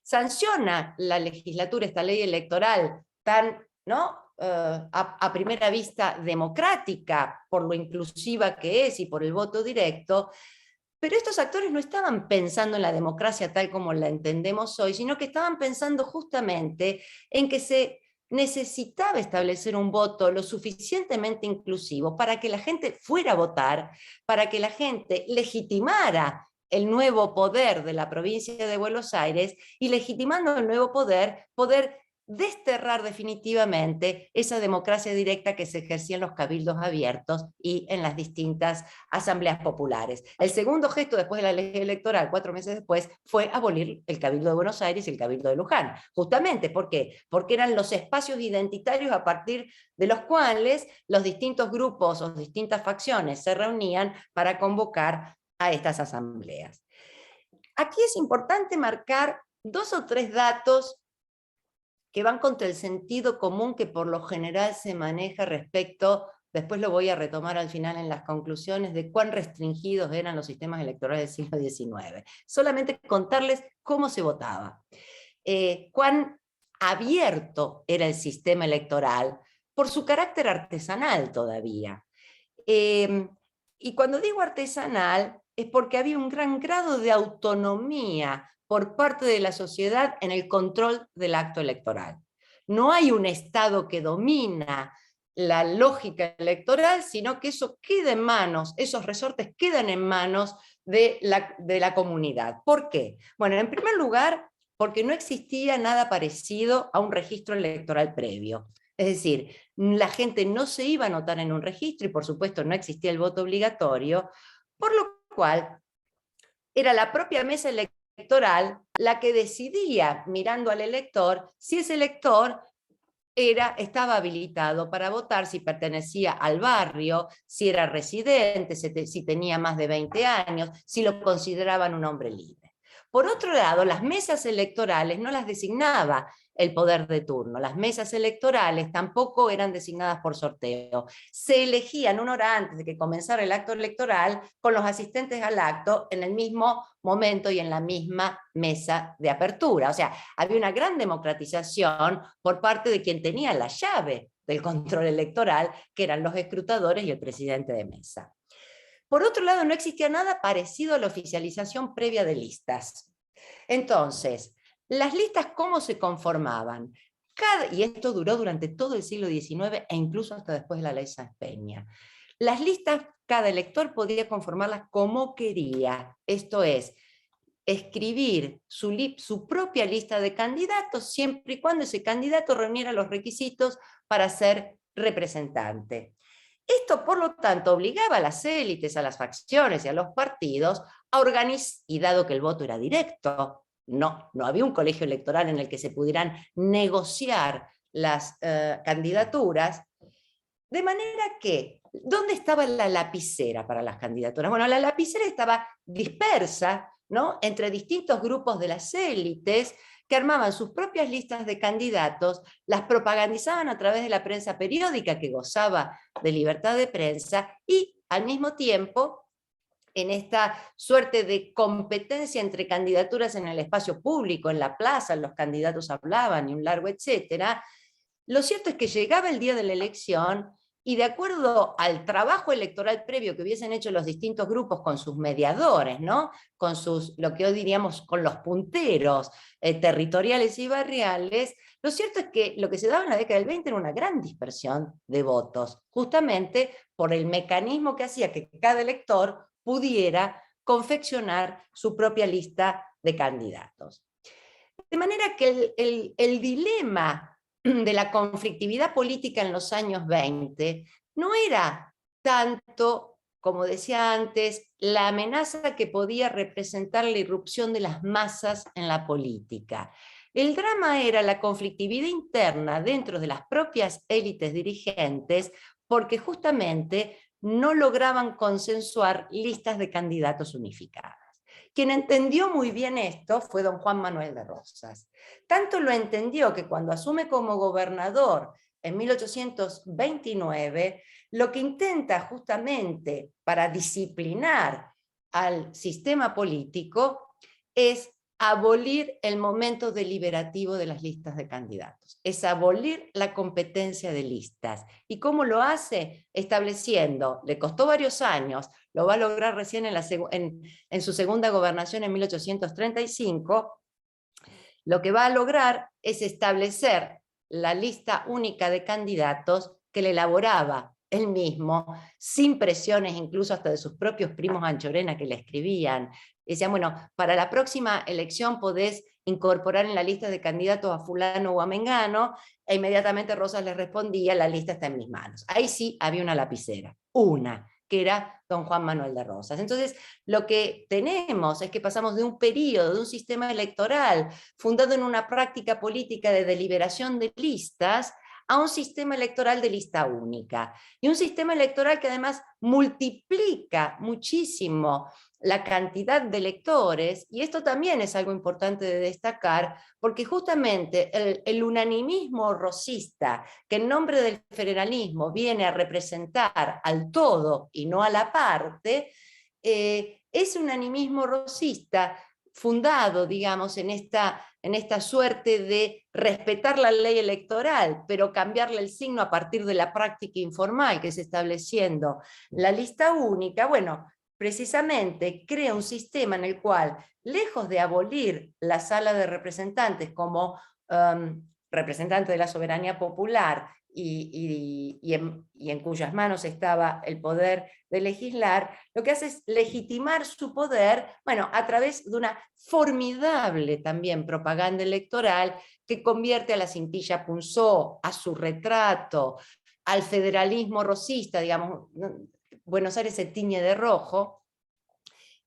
sanciona la legislatura esta ley electoral tan, ¿no? A primera vista democrática, por lo inclusiva que es y por el voto directo, pero estos actores no estaban pensando en la democracia tal como la entendemos hoy, sino que estaban pensando justamente en que se necesitaba establecer un voto lo suficientemente inclusivo para que la gente fuera a votar, para que la gente legitimara el nuevo poder de la provincia de Buenos Aires y legitimando el nuevo poder, poder desterrar definitivamente esa democracia directa que se ejercía en los cabildos abiertos y en las distintas asambleas populares. El segundo gesto después de la ley electoral, 4 meses después, fue abolir el Cabildo de Buenos Aires y el Cabildo de Luján. Justamente, ¿por qué? Porque eran los espacios identitarios a partir de los cuales los distintos grupos o distintas facciones se reunían para convocar a estas asambleas. Aquí es importante marcar 2 o 3 datos que van contra el sentido común que por lo general se maneja respecto, después lo voy a retomar al final en las conclusiones, de cuán restringidos eran los sistemas electorales del siglo XIX. Solamente contarles cómo se votaba, cuán abierto era el sistema electoral, por su carácter artesanal todavía. Y cuando digo artesanal, es porque había un gran grado de autonomía por parte de la sociedad en el control del acto electoral. No hay un Estado que domina la lógica electoral, sino que eso queda en manos, esos resortes quedan en manos de la comunidad. ¿Por qué? Bueno, en primer lugar, porque no existía nada parecido a un registro electoral previo. Es decir, la gente no se iba a anotar en un registro y por supuesto no existía el voto obligatorio, por lo cual era la propia mesa electoral la que decidía, mirando al elector, si ese elector estaba habilitado para votar, si pertenecía al barrio, si era residente, si tenía más de 20 años, si lo consideraban un hombre libre. Por otro lado, las mesas electorales no las designaba el poder de turno. Las mesas electorales tampoco eran designadas por sorteo. Se elegían una hora antes de que comenzara el acto electoral con los asistentes al acto en el mismo momento y en la misma mesa de apertura. O sea, había una gran democratización por parte de quien tenía la llave del control electoral, que eran los escrutadores y el presidente de mesa. Por otro lado, no existía nada parecido a la oficialización previa de listas. Entonces, las listas, ¿cómo se conformaban? Y esto duró durante todo el siglo XIX e incluso hasta después de la ley Sáenz Peña. Las listas, cada elector podía conformarlas como quería. Esto es, escribir su propia lista de candidatos siempre y cuando ese candidato reuniera los requisitos para ser representante. Esto, por lo tanto, obligaba a las élites, a las facciones y a los partidos a organizar, y dado que el voto era directo, no había un colegio electoral en el que se pudieran negociar las candidaturas, de manera que, ¿dónde estaba la lapicera para las candidaturas? Bueno, la lapicera estaba dispersa, ¿no?, entre distintos grupos de las élites que armaban sus propias listas de candidatos, las propagandizaban a través de la prensa periódica que gozaba de libertad de prensa y al mismo tiempo en esta suerte de competencia entre candidaturas en el espacio público, en la plaza, los candidatos hablaban y un largo etcétera. Lo cierto es que llegaba el día de la elección y de acuerdo al trabajo electoral previo que hubiesen hecho los distintos grupos con sus mediadores, ¿no?, con sus, lo que hoy diríamos, con los punteros territoriales y barriales, lo cierto es que lo que se daba en la década del 20 era una gran dispersión de votos, justamente por el mecanismo que hacía que cada elector pudiera confeccionar su propia lista de candidatos. De manera que el dilema de la conflictividad política en los años 20 no era tanto, como decía antes, la amenaza que podía representar la irrupción de las masas en la política. El drama era la conflictividad interna dentro de las propias élites dirigentes, porque justamente no lograban consensuar listas de candidatos unificadas. Quien entendió muy bien esto fue don Juan Manuel de Rosas. Tanto lo entendió que cuando asume como gobernador en 1829, lo que intenta justamente para disciplinar al sistema político es abolir el momento deliberativo de las listas de candidatos, es abolir la competencia de listas. ¿Y cómo lo hace? Estableciendo, le costó varios años, lo va a lograr recién en su segunda gobernación en 1835, lo que va a lograr es establecer la lista única de candidatos que le elaboraba él mismo, sin presiones incluso hasta de sus propios primos Anchorena que le escribían. Decían, bueno, para la próxima elección podés incorporar en la lista de candidatos a fulano o a mengano, e inmediatamente Rosas le respondía, la lista está en mis manos. Ahí sí había una lapicera, una, que era don Juan Manuel de Rosas. Entonces, lo que tenemos es que pasamos de un periodo, de un sistema electoral fundado en una práctica política de deliberación de listas, a un sistema electoral de lista única. Y un sistema electoral que además multiplica muchísimo la cantidad de electores, y esto también es algo importante de destacar, porque justamente el unanimismo rosista, que en nombre del federalismo viene a representar al todo y no a la parte, ese unanimismo rosista fundado, digamos, en esta suerte de respetar la ley electoral, pero cambiarle el signo a partir de la práctica informal que se estableciendo la lista única, bueno, precisamente crea un sistema en el cual, lejos de abolir la sala de representantes como representante de la soberanía popular y en cuyas manos estaba el poder de legislar, lo que hace es legitimar su poder, bueno, a través de una formidable también propaganda electoral que convierte a la cintilla Punzó, a su retrato, al federalismo rosista, digamos, Buenos Aires se tiñe de rojo,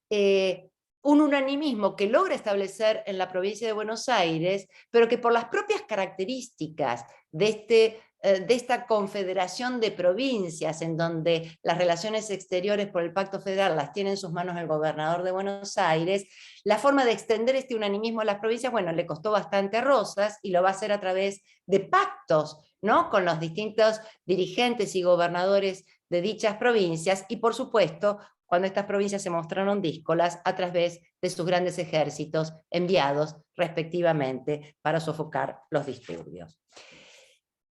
un unanimismo que logra establecer en la provincia de Buenos Aires, pero que por las propias características de esta confederación de provincias, en donde las relaciones exteriores por el Pacto Federal las tiene en sus manos el gobernador de Buenos Aires, la forma de extender este unanimismo a las provincias, bueno, le costó bastante a Rosas, y lo va a hacer a través de pactos, ¿no?, con los distintos dirigentes y gobernadores de dichas provincias, y por supuesto, cuando estas provincias se mostraron díscolas, a través de sus grandes ejércitos enviados respectivamente para sofocar los disturbios.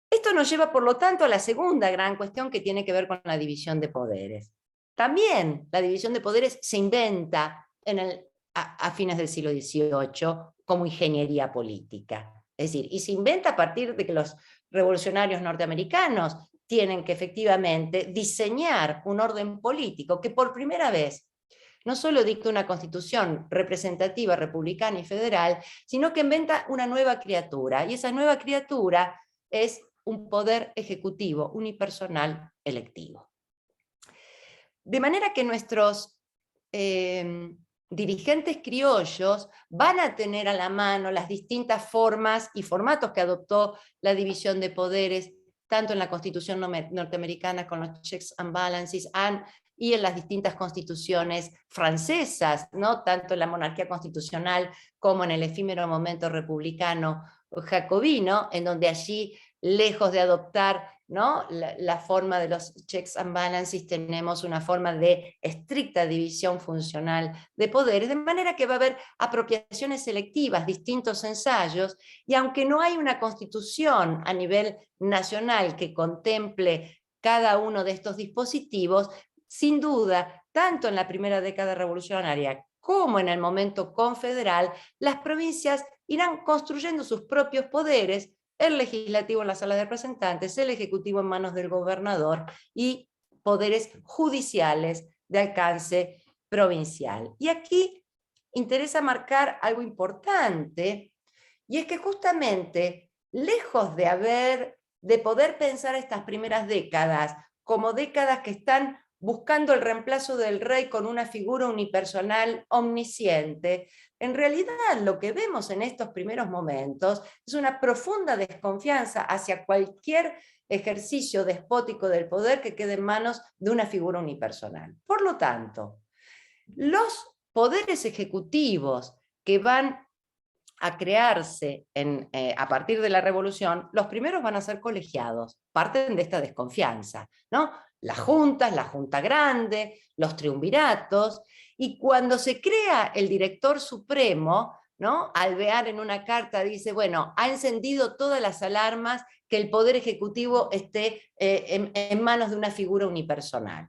Esto nos lleva, por lo tanto, a la segunda gran cuestión que tiene que ver con la división de poderes. También la división de poderes se inventa a fines del siglo XVIII como ingeniería política. Es decir, y se inventa a partir de que los revolucionarios norteamericanos tienen que efectivamente diseñar un orden político que por primera vez no solo dicta una constitución representativa, republicana y federal, sino que inventa una nueva criatura, y esa nueva criatura es un poder ejecutivo unipersonal electivo. De manera que nuestros dirigentes criollos van a tener a la mano las distintas formas y formatos que adoptó la división de poderes, tanto en la Constitución norteamericana con los checks and balances, y en las distintas constituciones francesas, ¿no?, tanto en la monarquía constitucional como en el efímero momento republicano jacobino, en donde allí, lejos de adoptar, ¿no?, la forma de los checks and balances, tenemos una forma de estricta división funcional de poderes, de manera que va a haber apropiaciones selectivas, distintos ensayos, y aunque no hay una constitución a nivel nacional que contemple cada uno de estos dispositivos, sin duda, tanto en la primera década revolucionaria como en el momento confederal, las provincias irán construyendo sus propios poderes, el legislativo en la sala de representantes, el ejecutivo en manos del gobernador, y poderes judiciales de alcance provincial. Y aquí interesa marcar algo importante, y es que justamente, lejos de poder pensar estas primeras décadas como décadas que están buscando el reemplazo del rey con una figura unipersonal omnisciente, en realidad lo que vemos en estos primeros momentos es una profunda desconfianza hacia cualquier ejercicio despótico del poder que quede en manos de una figura unipersonal. Por lo tanto, los poderes ejecutivos que van a crearse a partir de la revolución, los primeros van a ser colegiados, parten de esta desconfianza, ¿no? Las juntas, la junta grande, los triunviratos, y cuando se crea el director supremo, ¿no? Alvear en una carta dice, bueno, ha encendido todas las alarmas que el poder ejecutivo esté en manos de una figura unipersonal.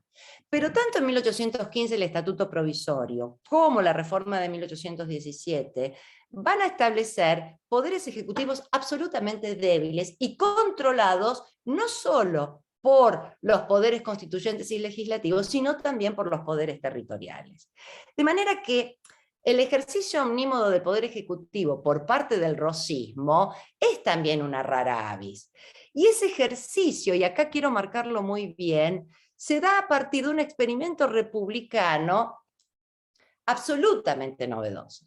Pero tanto en 1815 el Estatuto Provisorio como la reforma de 1817 van a establecer poderes ejecutivos absolutamente débiles y controlados no solo por los poderes constituyentes y legislativos, sino también por los poderes territoriales. De manera que el ejercicio omnímodo del poder ejecutivo por parte del rosismo es también una rara avis. Y ese ejercicio, y acá quiero marcarlo muy bien, se da a partir de un experimento republicano absolutamente novedoso.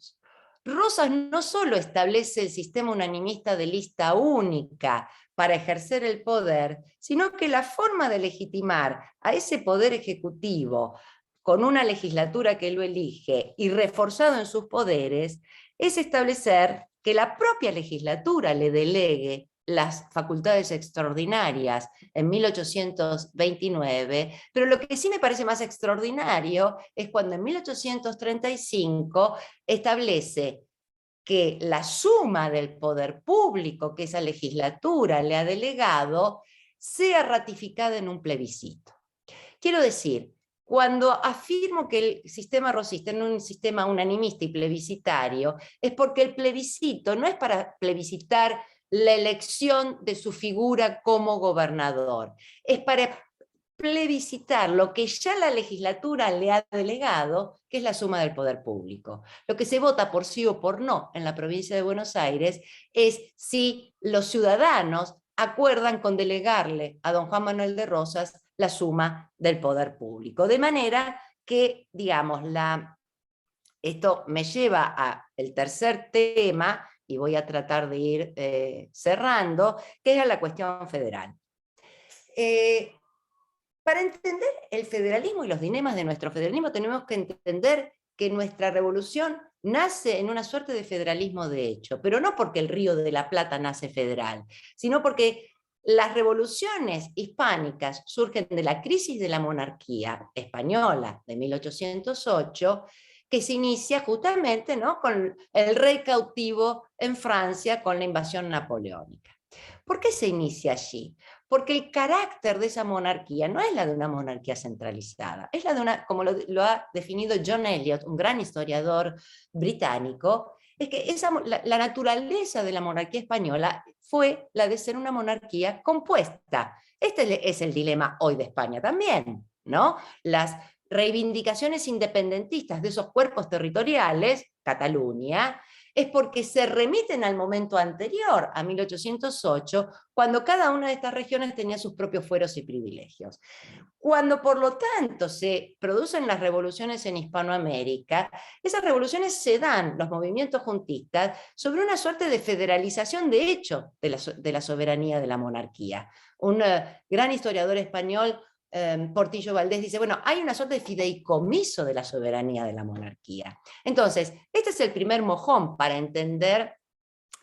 Rosas no solo establece el sistema unanimista de lista única para ejercer el poder, sino que la forma de legitimar a ese poder ejecutivo con una legislatura que lo elige y reforzado en sus poderes, es establecer que la propia legislatura le delegue las facultades extraordinarias en 1829, pero lo que sí me parece más extraordinario es cuando en 1835 establece que la suma del poder público que esa legislatura le ha delegado sea ratificada en un plebiscito. Quiero decir, cuando afirmo que el sistema rosista es un sistema unanimista y plebiscitario, es porque el plebiscito no es para plebiscitar la elección de su figura como gobernador, es para plebiscitar lo que ya la legislatura le ha delegado, que es la suma del poder público. Lo que se vota por sí o por no en la provincia de Buenos Aires es si los ciudadanos acuerdan con delegarle a don Juan Manuel de Rosas la suma del poder público. De manera que, digamos, esto me lleva al tercer tema, y voy a tratar de ir cerrando, que es la cuestión federal. Para entender el federalismo y los dilemas de nuestro federalismo, tenemos que entender que nuestra revolución nace en una suerte de federalismo de hecho, pero no porque el Río de la Plata nace federal, sino porque las revoluciones hispánicas surgen de la crisis de la monarquía española de 1808, que se inicia justamente, ¿no?, con el rey cautivo en Francia con la invasión napoleónica. ¿Por qué se inicia allí? Porque el carácter de esa monarquía no es la de una monarquía centralizada, es la de una, como lo ha definido John Eliot, un gran historiador británico, es que la naturaleza de la monarquía española fue la de ser una monarquía compuesta. Este es el dilema hoy de España también, ¿no? Las reivindicaciones independentistas de esos cuerpos territoriales, Cataluña, es porque se remiten al momento anterior, a 1808, cuando cada una de estas regiones tenía sus propios fueros y privilegios. Cuando, por lo tanto, se producen las revoluciones en Hispanoamérica, esas revoluciones se dan, los movimientos juntistas, sobre una suerte de federalización de hecho de la soberanía de la monarquía. Un gran historiador español, Portillo Valdés, dice, bueno, hay una suerte de fideicomiso de la soberanía de la monarquía. Entonces, este es el primer mojón para entender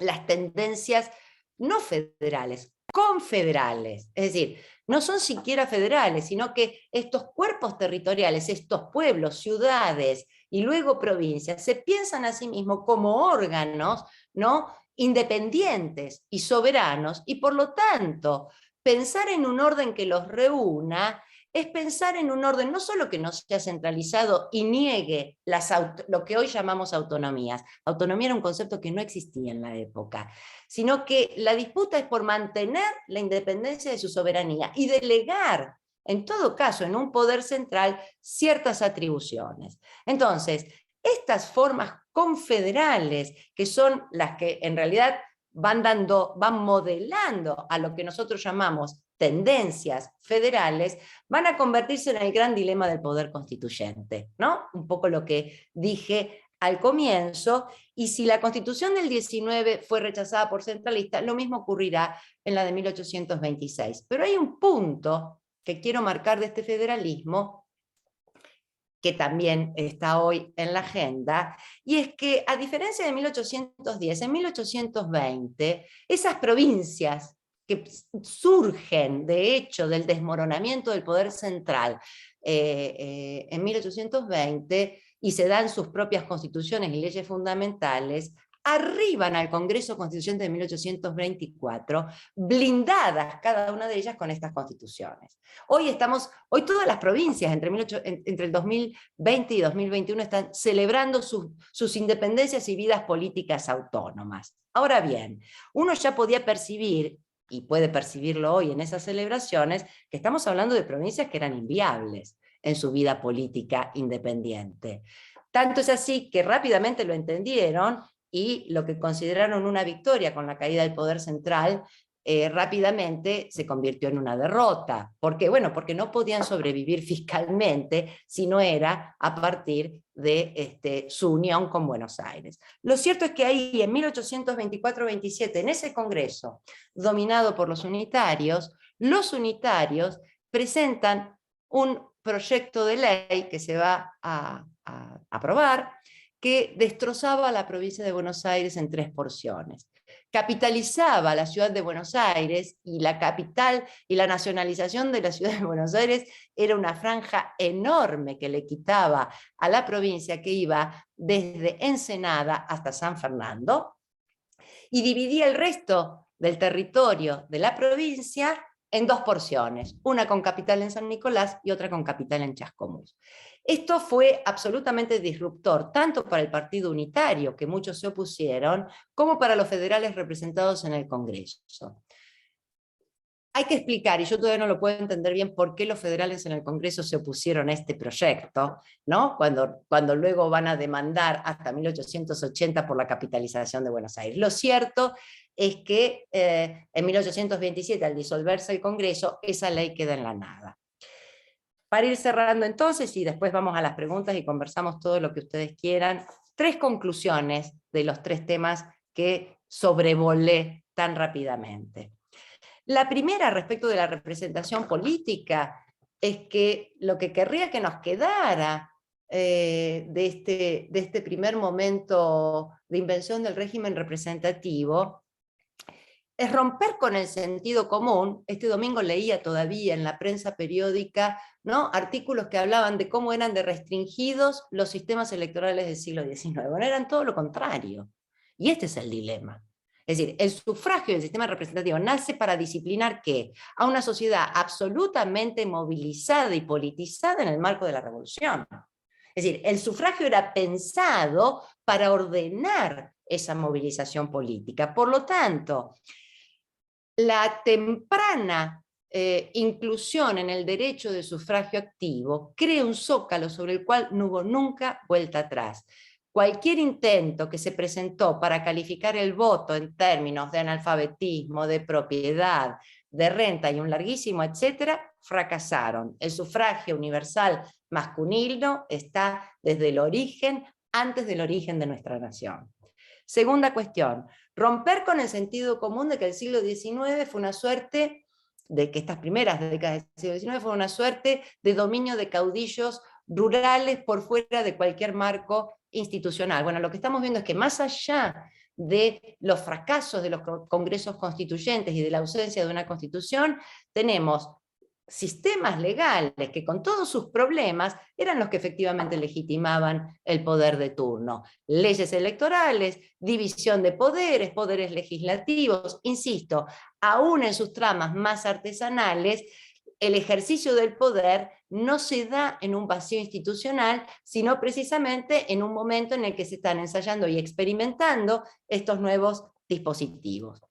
las tendencias no federales, confederales. Es decir, no son siquiera federales, sino que estos cuerpos territoriales, estos pueblos, ciudades y luego provincias, se piensan a sí mismos como órganos, ¿no?, independientes y soberanos, y por lo tanto, pensar en un orden que los reúna es pensar en un orden no solo que no sea centralizado y niegue lo que hoy llamamos autonomías. Autonomía era un concepto que no existía en la época, sino que la disputa es por mantener la independencia de su soberanía y delegar en todo caso, en un poder central, ciertas atribuciones. Entonces, estas formas confederales, que son las que en realidad van modelando a lo que nosotros llamamos tendencias federales, van a convertirse en el gran dilema del poder constituyente, ¿no? Un poco lo que dije al comienzo, y si la Constitución del 19 fue rechazada por centralistas, lo mismo ocurrirá en la de 1826. Pero hay un punto que quiero marcar de este federalismo, que también está hoy en la agenda, y es que, a diferencia de 1810, en 1820, esas provincias que surgen, de hecho, del desmoronamiento del poder central en 1820, y se dan sus propias constituciones y leyes fundamentales, arriban al Congreso Constituyente de 1824, blindadas cada una de ellas con estas constituciones. Hoy todas las provincias entre el 2020 y 2021 están celebrando sus independencias y vidas políticas autónomas. Ahora bien, uno ya podía percibir, y puede percibirlo hoy en esas celebraciones, que estamos hablando de provincias que eran inviables en su vida política independiente. Tanto es así que rápidamente lo entendieron, y lo que consideraron una victoria con la caída del poder central, rápidamente se convirtió en una derrota. ¿Por qué? Bueno, porque no podían sobrevivir fiscalmente si no era a partir de su unión con Buenos Aires. Lo cierto es que ahí, en 1824-27, en ese Congreso, dominado por los unitarios presentan un proyecto de ley que se va a aprobar, que destrozaba a la provincia de Buenos Aires en 3 porciones. Capitalizaba la ciudad de Buenos Aires, y la capital y la nacionalización de la ciudad de Buenos Aires era una franja enorme que le quitaba a la provincia, que iba desde Ensenada hasta San Fernando, y dividía el resto del territorio de la provincia en 2 porciones, una con capital en San Nicolás y otra con capital en Chascomús. Esto fue absolutamente disruptor, tanto para el Partido Unitario, que muchos se opusieron, como para los federales representados en el Congreso. Hay que explicar, y yo todavía no lo puedo entender bien, por qué los federales en el Congreso se opusieron a este proyecto, ¿no? Cuando luego van a demandar hasta 1880 por la capitalización de Buenos Aires. Lo cierto es que en 1827, al disolverse el Congreso, esa ley queda en la nada. Para ir cerrando entonces, y después vamos a las preguntas y conversamos todo lo que ustedes quieran, 3 conclusiones de los 3 temas que sobrevolé tan rápidamente. La primera, respecto de la representación política, es que lo que querría que nos quedara de este primer momento de invención del régimen representativo es romper con el sentido común. Este domingo leía todavía en la prensa periódica, ¿no?, artículos que hablaban de cómo eran de restringidos los sistemas electorales del siglo XIX. Bueno, eran todo lo contrario. Y este es el dilema. Es decir, el sufragio del sistema representativo nace para disciplinar, ¿qué?, a una sociedad absolutamente movilizada y politizada en el marco de la revolución. Es decir, el sufragio era pensado para ordenar esa movilización política. Por lo tanto, la temprana inclusión en el derecho de sufragio activo crea un zócalo sobre el cual no hubo nunca vuelta atrás. Cualquier intento que se presentó para calificar el voto en términos de analfabetismo, de propiedad, de renta y un larguísimo etcétera, fracasaron. El sufragio universal masculino está desde el origen, antes del origen de nuestra nación. Segunda cuestión, romper con el sentido común de que el siglo XIX fue una suerte, de que estas primeras décadas del siglo XIX fue una suerte de dominio de caudillos rurales por fuera de cualquier marco institucional. Bueno, lo que estamos viendo es que, más allá de los fracasos de los congresos constituyentes y de la ausencia de una constitución, tenemos sistemas legales que, con todos sus problemas, eran los que efectivamente legitimaban el poder de turno. Leyes electorales, división de poderes, poderes legislativos, insisto, aún en sus tramas más artesanales, el ejercicio del poder no se da en un vacío institucional, sino precisamente en un momento en el que se están ensayando y experimentando estos nuevos dispositivos.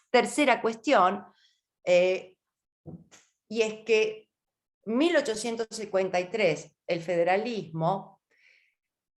Tercera cuestión, y es que 1853, el federalismo,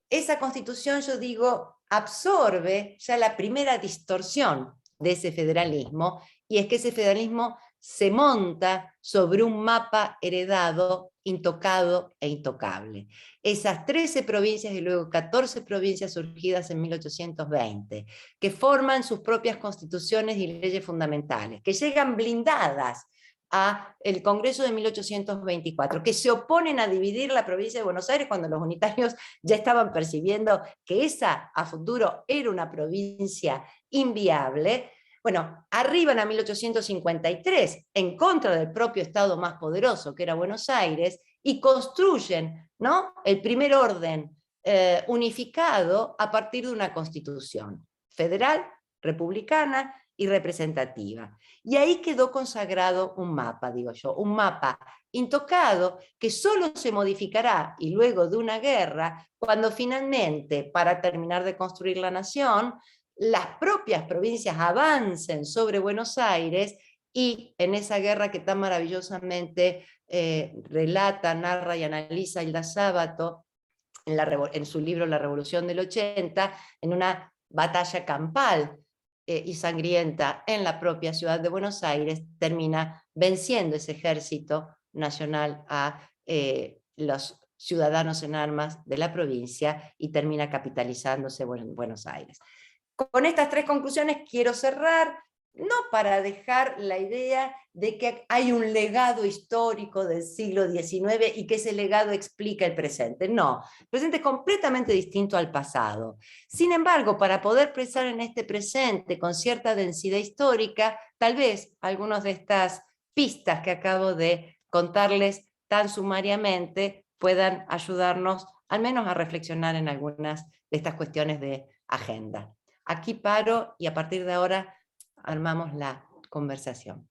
esa constitución, yo digo, absorbe ya la primera distorsión de ese federalismo, y es que ese federalismo se monta sobre un mapa heredado, intocado e intocable. Esas 13 provincias y luego 14 provincias surgidas en 1820, que forman sus propias constituciones y leyes fundamentales, que llegan blindadas a el Congreso de 1824, que se oponen a dividir la provincia de Buenos Aires cuando los unitarios ya estaban percibiendo que esa a futuro era una provincia inviable. Bueno, arriban a 1853 en contra del propio Estado más poderoso, que era Buenos Aires, y construyen, ¿no?, el primer orden unificado a partir de una constitución federal, republicana y representativa. Y ahí quedó consagrado un mapa, digo yo, un mapa intocado que solo se modificará, y luego de una guerra, cuando finalmente, para terminar de construir la nación, las propias provincias avancen sobre Buenos Aires, y en esa guerra que tan maravillosamente relata, narra y analiza Hilda Sábato en su libro La Revolución del 80, en una batalla campal y sangrienta en la propia ciudad de Buenos Aires, termina venciendo ese ejército nacional a los ciudadanos en armas de la provincia, y termina capitalizándose en Buenos Aires. Con estas 3 conclusiones quiero cerrar, no para dejar la idea de que hay un legado histórico del siglo XIX y que ese legado explica el presente. No, el presente es completamente distinto al pasado. Sin embargo, para poder pensar en este presente con cierta densidad histórica, tal vez algunas de estas pistas que acabo de contarles tan sumariamente puedan ayudarnos al menos a reflexionar en algunas de estas cuestiones de agenda. Aquí paro y a partir de ahora armamos la conversación.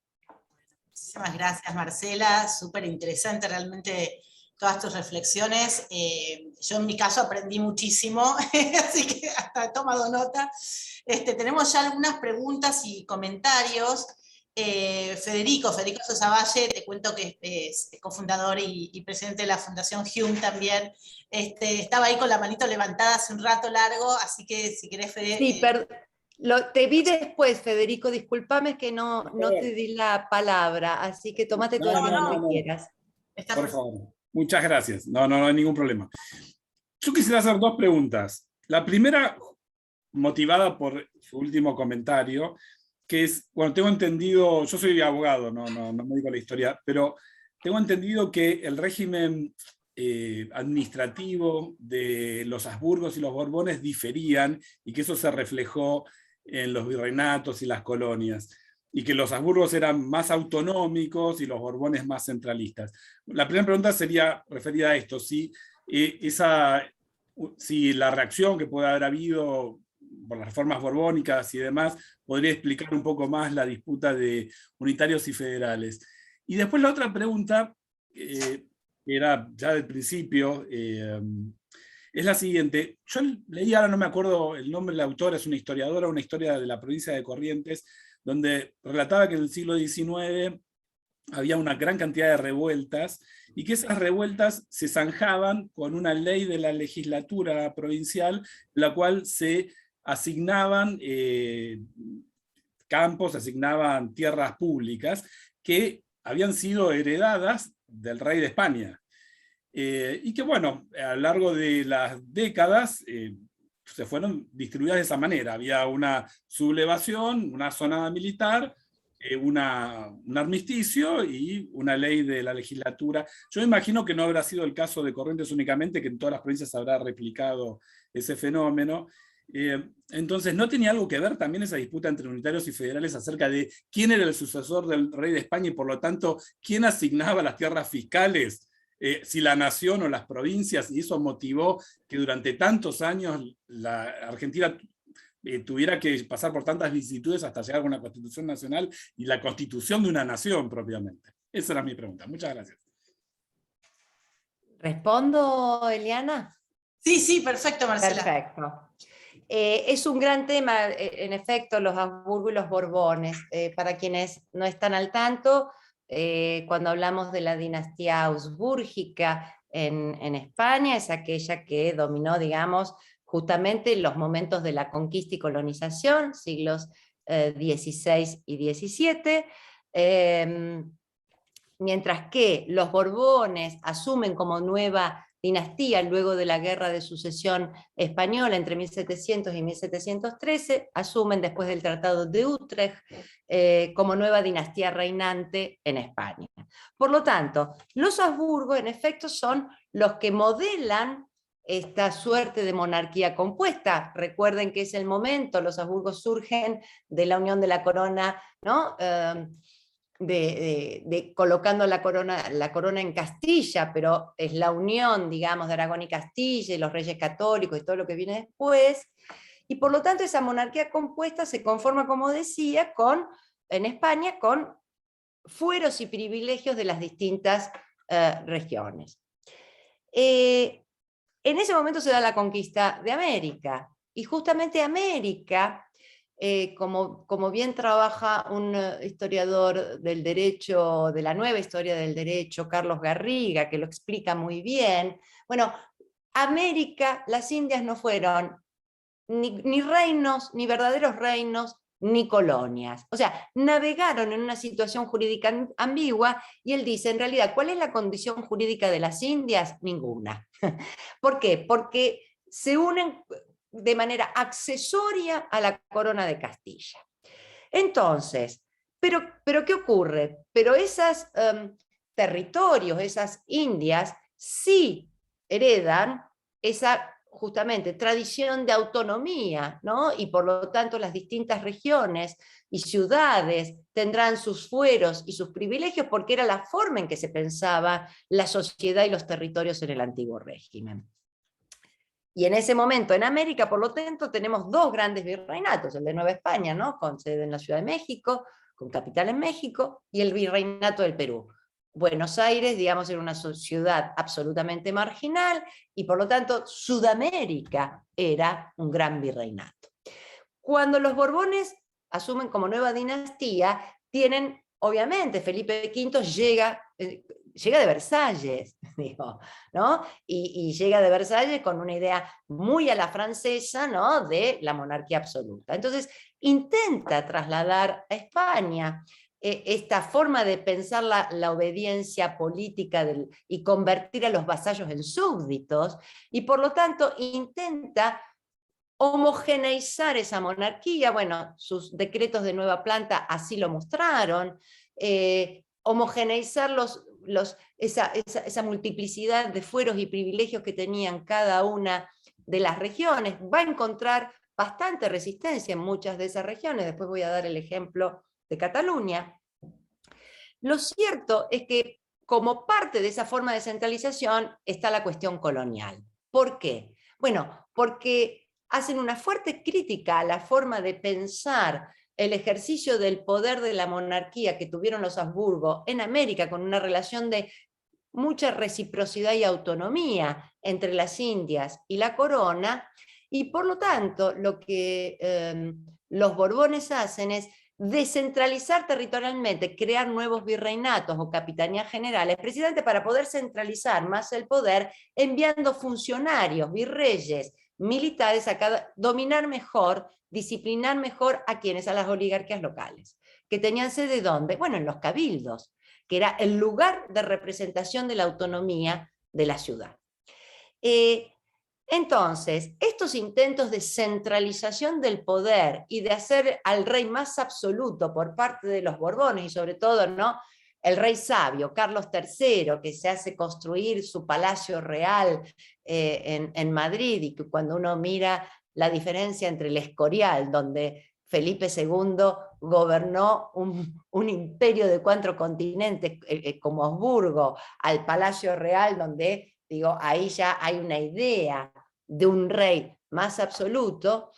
Muchísimas gracias, Marcela, súper interesante realmente todas tus reflexiones. Yo en mi caso aprendí muchísimo, así que hasta he tomado nota. Tenemos ya algunas preguntas y comentarios. Federico Sosa Valle, te cuento que es cofundador y presidente de la Fundación Hume también. Estaba ahí con la manito levantada hace un rato largo, así que si querés, Fede... Sí, te vi después, Federico, discúlpame que no te di la palabra, así que tomate todo el tiempo que quieras. Por favor, muchas gracias. No hay ningún problema. Yo quisiera hacer 2 preguntas. La primera, motivada por su último comentario, que es, bueno, tengo entendido, yo soy abogado, no me dedico a la historia, pero tengo entendido que el régimen administrativo de los Habsburgos y los Borbones diferían, y que eso se reflejó en los virreinatos y las colonias, y que los Habsburgos eran más autonómicos y los Borbones más centralistas. La primera pregunta sería referida a esto, si la reacción que puede haber habido por las reformas borbónicas y demás podría explicar un poco más la disputa de unitarios y federales. Y después la otra pregunta, era ya del principio, es la siguiente. Yo leí, ahora no me acuerdo el nombre de la autora, es una historiadora, una historia de la provincia de Corrientes, donde relataba que en el siglo XIX había una gran cantidad de revueltas, y que esas revueltas se zanjaban con una ley de la legislatura provincial, la cual se asignaban campos, asignaban tierras públicas que habían sido heredadas del rey de España. Y que, bueno, a lo largo de las décadas se fueron distribuidas de esa manera. Había una sublevación, una zonada militar, un armisticio y una ley de la legislatura. Yo imagino que no habrá sido el caso de Corrientes únicamente, que en todas las provincias se habrá replicado ese fenómeno. Entonces, ¿no tenía algo que ver también esa disputa entre unitarios y federales acerca de quién era el sucesor del rey de España y por lo tanto quién asignaba las tierras fiscales? Si la nación o las provincias, y eso motivó que durante tantos años la Argentina tuviera que pasar por tantas vicisitudes hasta llegar a una constitución nacional y la constitución de una nación propiamente. Esa era mi pregunta. Muchas gracias. ¿Respondo, Eliana? Sí, perfecto, Marcela. Perfecto. Es un gran tema, en efecto, los Habsburgo y los Borbones. Para quienes no están al tanto, cuando hablamos de la dinastía habsbúrgica en España, es aquella que dominó, digamos, justamente los momentos de la conquista y colonización, siglos XVI y XVII, mientras que los Borbones asumen como nueva dinastía luego de la Guerra de Sucesión Española entre 1700 y 1713, asumen después del Tratado de Utrecht como nueva dinastía reinante en España. Por lo tanto, los Habsburgo en efecto son los que modelan esta suerte de monarquía compuesta. Recuerden que es el momento, los Habsburgos surgen de la unión de la corona, ¿no? Colocando la corona en Castilla, pero es la unión, digamos, de Aragón y Castilla, y los reyes católicos y todo lo que viene después, y por lo tanto esa monarquía compuesta se conforma, como decía, en España con fueros y privilegios de las distintas regiones. En ese momento se da la conquista de América, y justamente América, como bien trabaja un historiador del derecho, de la nueva historia del derecho, Carlos Garriga, que lo explica muy bien, bueno, América, las Indias no fueron ni reinos, ni verdaderos reinos, ni colonias. O sea, navegaron en una situación jurídica ambigua, y él dice, en realidad, ¿cuál es la condición jurídica de las Indias? Ninguna. ¿Por qué? Porque se unen de manera accesoria a la corona de Castilla. Entonces, pero ¿qué ocurre? Pero esos territorios, esas Indias, sí heredan esa justamente tradición de autonomía, ¿no? Y por lo tanto las distintas regiones y ciudades tendrán sus fueros y sus privilegios, porque era la forma en que se pensaba la sociedad y los territorios en el antiguo régimen. Y en ese momento en América, por lo tanto, tenemos dos grandes virreinatos, el de Nueva España, ¿no? Con sede en la Ciudad de México, con capital en México, y el virreinato del Perú. Buenos Aires, digamos, era una ciudad absolutamente marginal, y por lo tanto Sudamérica era un gran virreinato. Cuando los Borbones asumen como nueva dinastía, tienen, obviamente, Felipe V llega de Versalles, digo, ¿no? Y llega de Versalles con una idea muy a la francesa, ¿no? De la monarquía absoluta. Entonces intenta trasladar a España esta forma de pensar la obediencia política y convertir a los vasallos en súbditos, y por lo tanto intenta homogeneizar esa monarquía. Bueno, sus decretos de nueva planta así lo mostraron, homogeneizar esa multiplicidad de fueros y privilegios que tenían cada una de las regiones. Va a encontrar bastante resistencia en muchas de esas regiones, después voy a dar el ejemplo de Cataluña. Lo cierto es que como parte de esa forma de centralización está la cuestión colonial. ¿Por qué? Bueno, porque hacen una fuerte crítica a la forma de pensar el ejercicio del poder de la monarquía que tuvieron los Habsburgo en América, con una relación de mucha reciprocidad y autonomía entre las Indias y la corona, y por lo tanto lo que los Borbones hacen es descentralizar territorialmente, crear nuevos virreinatos o capitanías generales, precisamente para poder centralizar más el poder, enviando funcionarios, virreyes, militares a dominar mejor, disciplinar mejor a quienes, a las oligarquías locales, que tenían sede ¿dónde? Bueno, en los cabildos, que era el lugar de representación de la autonomía de la ciudad. Entonces, estos intentos de centralización del poder y de hacer al rey más absoluto por parte de los Borbones, y sobre todo, ¿no?, el rey sabio, Carlos III, que se hace construir su palacio real en Madrid, y que cuando uno mira la diferencia entre el Escorial, donde Felipe II gobernó un imperio de 4 continentes como Habsburgo, al Palacio Real, donde, digo, ahí ya hay una idea de un rey más absoluto.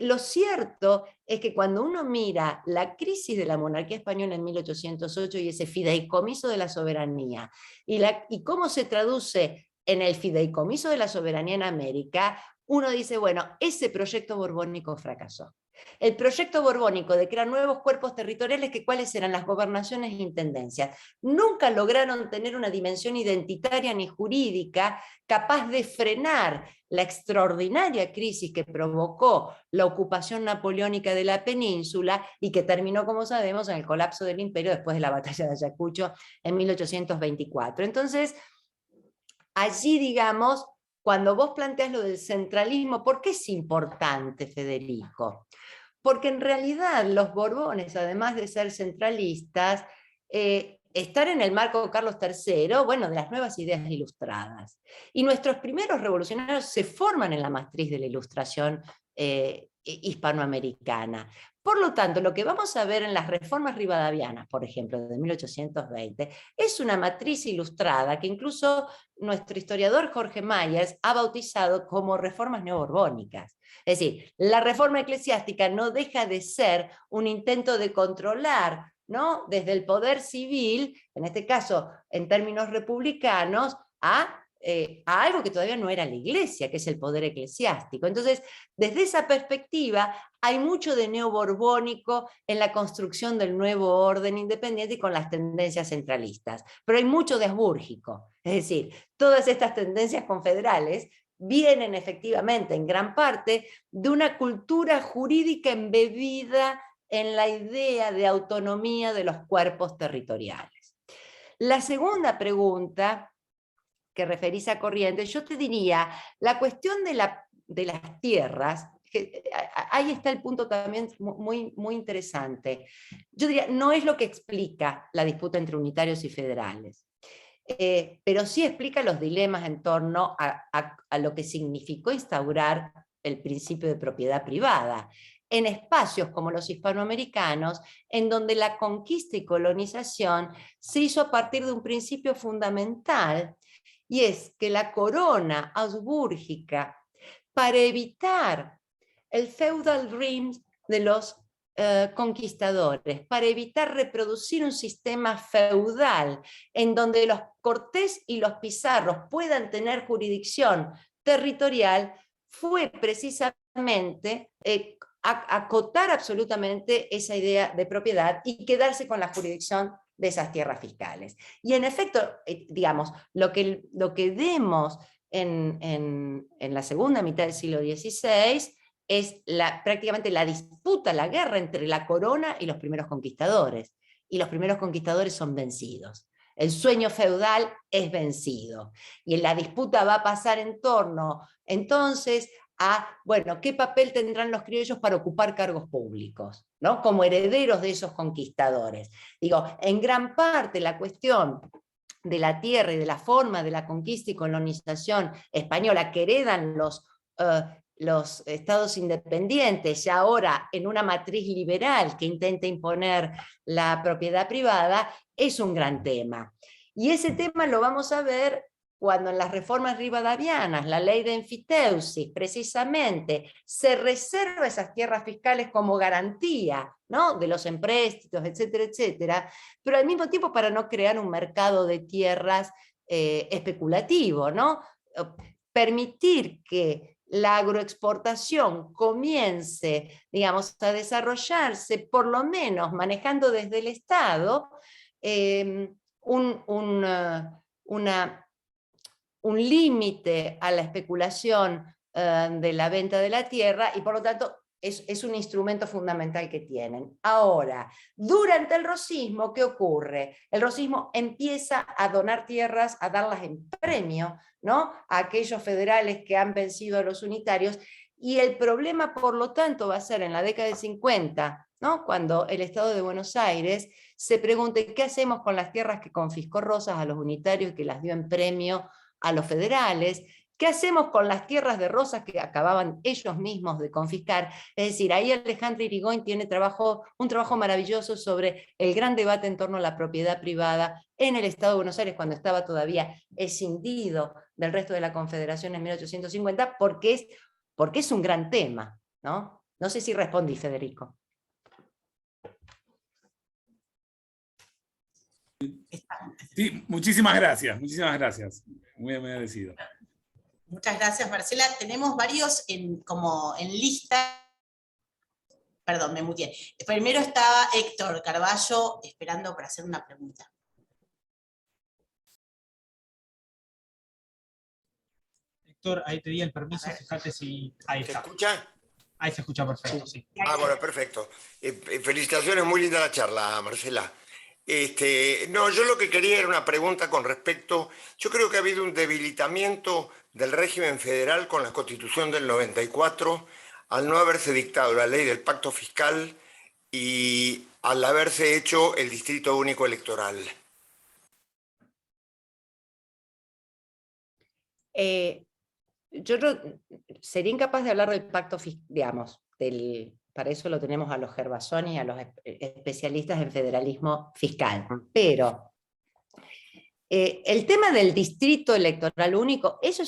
Lo cierto es que cuando uno mira la crisis de la monarquía española en 1808 y ese fideicomiso de la soberanía, y cómo se traduce en el fideicomiso de la soberanía en América, uno dice, bueno, ese proyecto borbónico fracasó. El proyecto borbónico de crear nuevos cuerpos territoriales, que cuáles eran las gobernaciones e intendencias, nunca lograron tener una dimensión identitaria ni jurídica capaz de frenar la extraordinaria crisis que provocó la ocupación napoleónica de la península y que terminó, como sabemos, en el colapso del imperio después de la batalla de Ayacucho en 1824. Entonces, allí, digamos, cuando vos planteas lo del centralismo, ¿por qué es importante, Federico? Porque en realidad los Borbones, además de ser centralistas, están en el marco de Carlos III, bueno, de las nuevas ideas ilustradas. Y nuestros primeros revolucionarios se forman en la matriz de la ilustración hispanoamericana. Por lo tanto, lo que vamos a ver en las reformas rivadavianas, por ejemplo, de 1820, es una matriz ilustrada que incluso nuestro historiador Jorge Myers ha bautizado como reformas neoborbónicas. Es decir, la reforma eclesiástica no deja de ser un intento de controlar, ¿no?, desde el poder civil, en este caso en términos republicanos, a algo que todavía no era la iglesia, que es el poder eclesiástico. Entonces, desde esa perspectiva, hay mucho de neoborbónico en la construcción del nuevo orden independiente y con las tendencias centralistas, pero hay mucho de habsbúrgico, es decir, todas estas tendencias confederales vienen efectivamente en gran parte de una cultura jurídica embebida en la idea de autonomía de los cuerpos territoriales. La segunda pregunta que referís a Corrientes, yo te diría, la cuestión de las tierras, que ahí está el punto también muy, muy interesante. Yo diría, no es lo que explica la disputa entre unitarios y federales. Pero sí explica los dilemas en torno a lo que significó instaurar el principio de propiedad privada en espacios como los hispanoamericanos, en donde la conquista y colonización se hizo a partir de un principio fundamental, y es que la corona habsbúrgica, para evitar el feudal dream de los conquistadores, para evitar reproducir un sistema feudal en donde los cortés y los pizarros puedan tener jurisdicción territorial, fue precisamente acotar absolutamente esa idea de propiedad y quedarse con la jurisdicción de esas tierras fiscales. Y en efecto, digamos, lo que vemos en la segunda mitad del siglo XVI es prácticamente la disputa, la guerra entre la corona y los primeros conquistadores. Y los primeros conquistadores son vencidos. El sueño feudal es vencido. Y la disputa va a pasar en torno, entonces, a, bueno, ¿qué papel tendrán los criollos para ocupar cargos públicos, ¿no?, como herederos de esos conquistadores? Digo, en gran parte la cuestión de la tierra y de la forma de la conquista y colonización española que heredan los estados independientes, ya ahora en una matriz liberal que intenta imponer la propiedad privada, es un gran tema. Y ese tema lo vamos a ver cuando en las reformas rivadavianas, la ley de enfiteusis, precisamente, se reserva esas tierras fiscales como garantía, ¿no?, de los empréstitos, etcétera, etcétera, pero al mismo tiempo para no crear un mercado de tierras especulativo, ¿no? Permitir que la agroexportación comience, digamos, a desarrollarse, por lo menos manejando desde el Estado un límite a la especulación de la venta de la tierra, y por lo tanto es un instrumento fundamental que tienen. Ahora, durante el rosismo, ¿qué ocurre? El rosismo empieza a donar tierras, a darlas en premio, ¿no?, a aquellos federales que han vencido a los unitarios, y el problema, por lo tanto, va a ser en la década del 50, ¿no?, cuando el Estado de Buenos Aires se pregunte qué hacemos con las tierras que confiscó Rosas a los unitarios y que las dio en premio a los federales. ¿Qué hacemos con las tierras de Rosas que acababan ellos mismos de confiscar? Es decir, ahí Alejandro Irigoyen tiene un trabajo maravilloso sobre el gran debate en torno a la propiedad privada en el Estado de Buenos Aires, cuando estaba todavía escindido del resto de la Confederación en 1850, porque es un gran tema, ¿no? No sé si respondí, Federico. Sí, muchísimas gracias, muy agradecido. Muchas gracias, Marcela. Tenemos varios como en lista. Perdón, me muteé. Primero estaba Héctor Carballo esperando para hacer una pregunta. Héctor, ahí te di el permiso, fíjate si... Ahí ¿Se está. escucha? Ahí se escucha perfecto, sí. Ah, bueno, perfecto. Felicitaciones, muy linda la charla, Marcela. No, yo lo que quería era una pregunta con respecto, yo creo que ha habido un debilitamiento del régimen federal con la Constitución del 94, al no haberse dictado la ley del pacto fiscal y al haberse hecho el distrito único electoral. Yo sería incapaz de hablar del pacto fiscal, digamos, para eso lo tenemos a los Gervasoni y a los especialistas en federalismo fiscal. Pero el tema del distrito electoral único, eso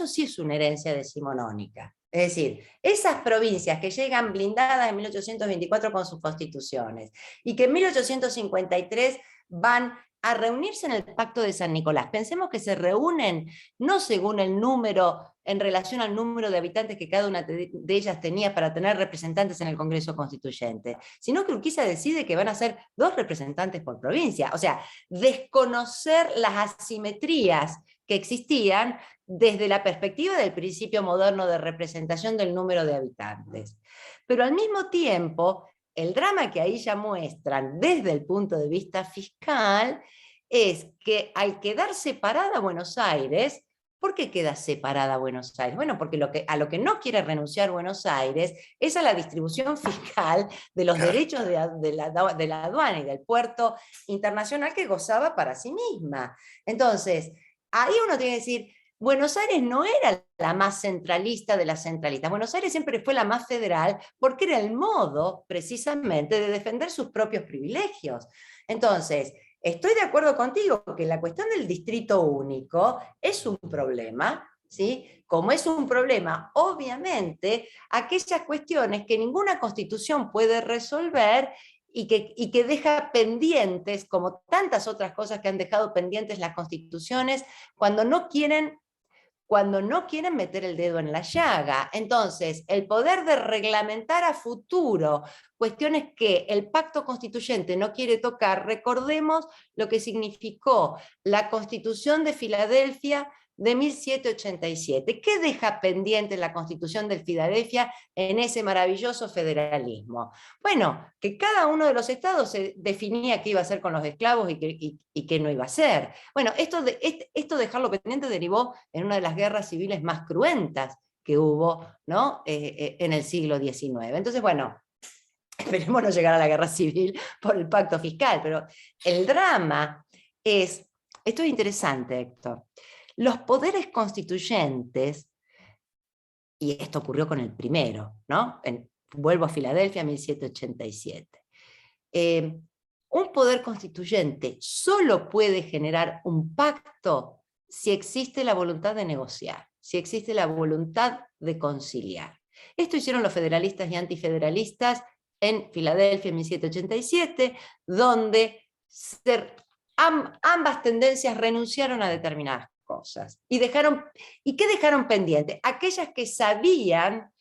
sí es una herencia decimonónica. Es decir, esas provincias que llegan blindadas en 1824 con sus constituciones y que en 1853 van a reunirse en el Pacto de San Nicolás. Pensemos que se reúnen no según el número, en relación al número de habitantes que cada una de ellas tenía para tener representantes en el Congreso Constituyente, sino que Urquiza decide que van a ser 2 representantes por provincia. O sea, desconocer las asimetrías que existían desde la perspectiva del principio moderno de representación del número de habitantes. Pero al mismo tiempo, el drama que ahí ya muestran desde el punto de vista fiscal es que al quedar separada Buenos Aires, ¿por qué queda separada Buenos Aires? Bueno, porque a lo que no quiere renunciar Buenos Aires es a la distribución fiscal de los derechos de la aduana y del puerto internacional que gozaba para sí misma. Entonces, ahí uno tiene que decir, Buenos Aires no era la más centralista de las centralistas. Buenos Aires siempre fue la más federal porque era el modo, precisamente, de defender sus propios privilegios. Entonces, estoy de acuerdo contigo que la cuestión del distrito único es un problema, ¿sí? Como es un problema, obviamente, aquellas cuestiones que ninguna constitución puede resolver y que deja pendientes, como tantas otras cosas que han dejado pendientes las constituciones, cuando no quieren meter el dedo en la llaga. Entonces, el poder de reglamentar a futuro cuestiones que el pacto constituyente no quiere tocar, recordemos lo que significó la Constitución de Filadelfia de 1787. ¿Qué deja pendiente la Constitución de Filadelfia en ese maravilloso federalismo? Bueno, que cada uno de los estados se definía qué iba a hacer con los esclavos y qué no iba a hacer. Bueno, esto dejarlo pendiente derivó en una de las guerras civiles más cruentas que hubo, ¿no? En el siglo XIX. Entonces, bueno, esperemos no llegar a la guerra civil por el pacto fiscal, pero el drama es, esto es interesante, Héctor, los poderes constituyentes, y esto ocurrió con el primero, ¿no? Vuelvo a Filadelfia, 1787. Un poder constituyente solo puede generar un pacto si existe la voluntad de negociar, si existe la voluntad de conciliar. Esto hicieron los federalistas y antifederalistas en Filadelfia en 1787, donde ambas tendencias renunciaron a determinadas cosas. ¿Y qué dejaron pendiente? Aquellas que sabían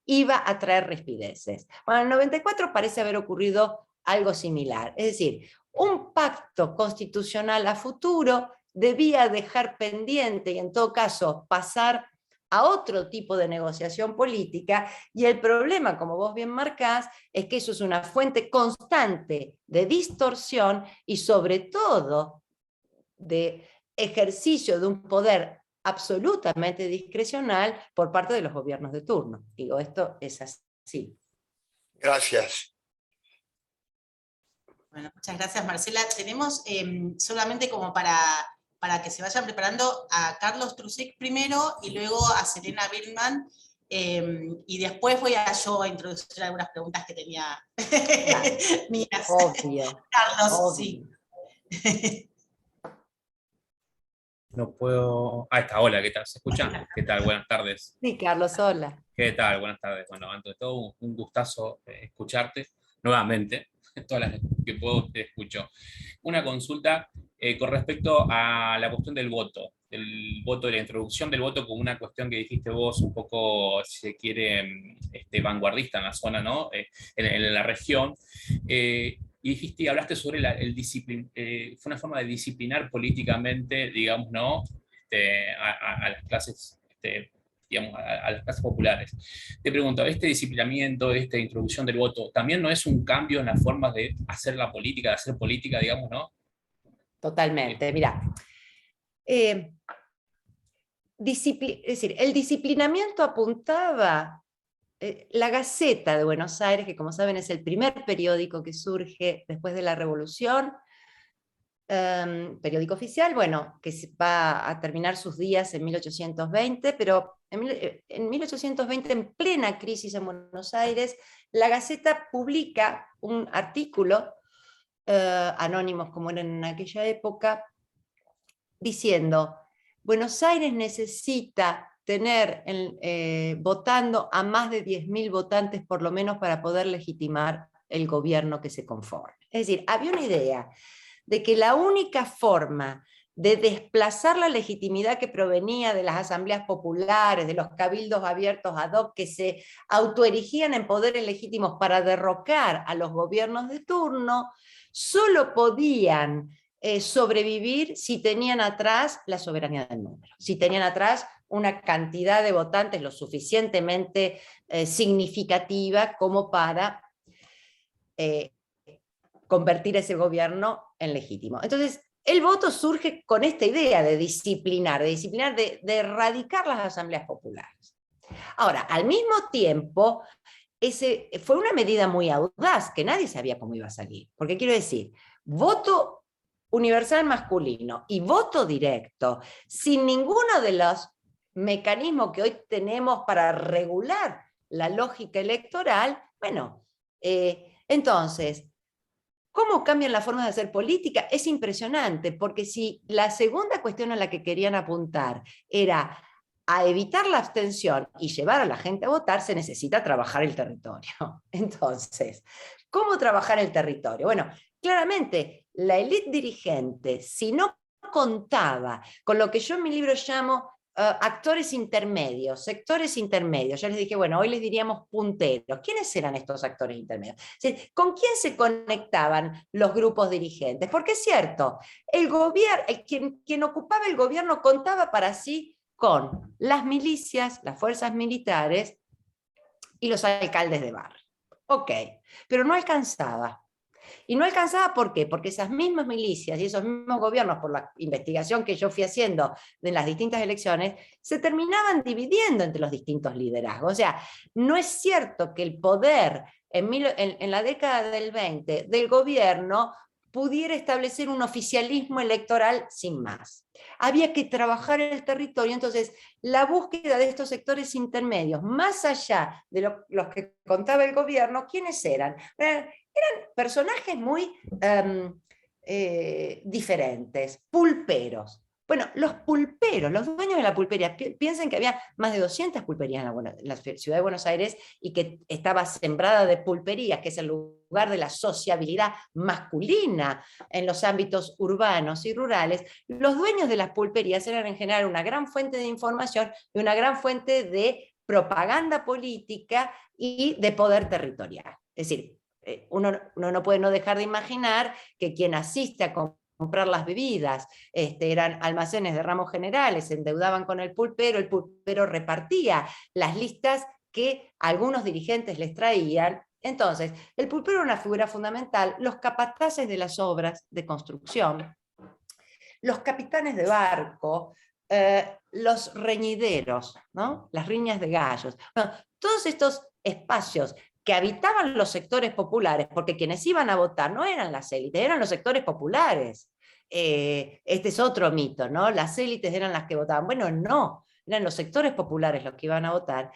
iba a traer rispideces. Bueno, en el 94 parece haber ocurrido algo similar. Es decir, un pacto constitucional a futuro debía dejar pendiente y en todo caso pasar a otro tipo de negociación política, y el problema, como vos bien marcás, es que eso es una fuente constante de distorsión y sobre todo de ejercicio de un poder absolutamente discrecional por parte de los gobiernos de turno. Digo, esto es así. Gracias. Bueno, muchas gracias, Marcela. Tenemos solamente como para que se vayan preparando a Carlos Trusic primero y luego a Serena Billman, y después voy yo a introducir algunas preguntas que tenía mías. Obvio. Carlos, obvio. sí. No puedo... Ahí está, hola, ¿qué tal? ¿Se escucha? ¿Qué tal? Buenas tardes. Sí, Carlos, hola. ¿Qué tal? Buenas tardes. Bueno, ante todo, un gustazo escucharte nuevamente. Todas las que puedo te escucho. Una consulta con respecto a la cuestión del voto, de la introducción del voto como una cuestión que dijiste vos un poco, si se quiere, vanguardista en la zona, ¿no? En la región. Y dijiste, y hablaste sobre fue una forma de disciplinar políticamente, digamos, ¿no? A las clases, digamos, a las clases populares. Te pregunto, ¿este disciplinamiento, esta introducción del voto, también no es un cambio en las formas de hacer la política, de hacer política, digamos, ¿no? Totalmente, mira. Es decir, el disciplinamiento apuntaba, la Gaceta de Buenos Aires, que como saben es el primer periódico que surge después de la Revolución, periódico oficial, bueno, que va a terminar sus días en 1820, pero en 1820, en plena crisis en Buenos Aires, la Gaceta publica un artículo, anónimos como eran en aquella época, diciendo: Buenos Aires necesita tener votando a más de 10.000 votantes por lo menos para poder legitimar el gobierno que se conforme. Es decir, había una idea de que la única forma de desplazar la legitimidad que provenía de las asambleas populares, de los cabildos abiertos ad hoc que se autoerigían en poderes legítimos para derrocar a los gobiernos de turno, solo podían sobrevivir si tenían atrás la soberanía del número, si tenían atrás una cantidad de votantes lo suficientemente significativa como para convertir ese gobierno en legítimo. Entonces, el voto surge con esta idea de disciplinar, de erradicar las asambleas populares. Ahora, al mismo tiempo, fue una medida muy audaz, que nadie sabía cómo iba a salir. Porque quiero decir, voto universal masculino y voto directo, sin ninguno de los mecanismos que hoy tenemos para regular la lógica electoral, bueno, entonces, ¿cómo cambian las formas de hacer política? Es impresionante, porque si la segunda cuestión a la que querían apuntar era a evitar la abstención y llevar a la gente a votar, se necesita trabajar el territorio. Entonces, ¿cómo trabajar el territorio? Bueno, claramente, la élite dirigente, si no contaba con lo que yo en mi libro llamo actores intermedios, sectores intermedios. Ya les dije, bueno, hoy les diríamos punteros. ¿Quiénes eran estos actores intermedios? ¿Con quién se conectaban los grupos dirigentes? Porque es cierto, el gobierno, quien ocupaba el gobierno contaba para sí con las milicias, las fuerzas militares y los alcaldes de barrio. Ok, pero no alcanzaba. Y no alcanzaba, ¿por qué? Porque esas mismas milicias y esos mismos gobiernos, por la investigación que yo fui haciendo de las distintas elecciones, se terminaban dividiendo entre los distintos liderazgos. O sea, no es cierto que el poder en la década del 20 del gobierno pudiera establecer un oficialismo electoral sin más. Había que trabajar el territorio, entonces la búsqueda de estos sectores intermedios, más allá de los que contaba el gobierno, ¿quiénes eran? Eran personajes muy diferentes, pulperos. Bueno, los pulperos, los dueños de la pulpería, piensen que había más de 200 pulperías en la ciudad de Buenos Aires y que estaba sembrada de pulperías, que es el lugar de la sociabilidad masculina en los ámbitos urbanos y rurales. Los dueños de las pulperías eran en general una gran fuente de información y una gran fuente de propaganda política y de poder territorial. Es decir, uno no puede no dejar de imaginar que quien asiste a comprar las bebidas eran almacenes de ramos generales, se endeudaban con el pulpero repartía las listas que algunos dirigentes les traían. Entonces, el pulpero era una figura fundamental, los capataces de las obras de construcción, los capitanes de barco, los reñideros, ¿no? Las riñas de gallos. Bueno, todos estos espacios que habitaban los sectores populares, porque quienes iban a votar no eran las élites, eran los sectores populares. Este es otro mito, ¿no? Las élites eran las que votaban. Bueno, no, eran los sectores populares los que iban a votar.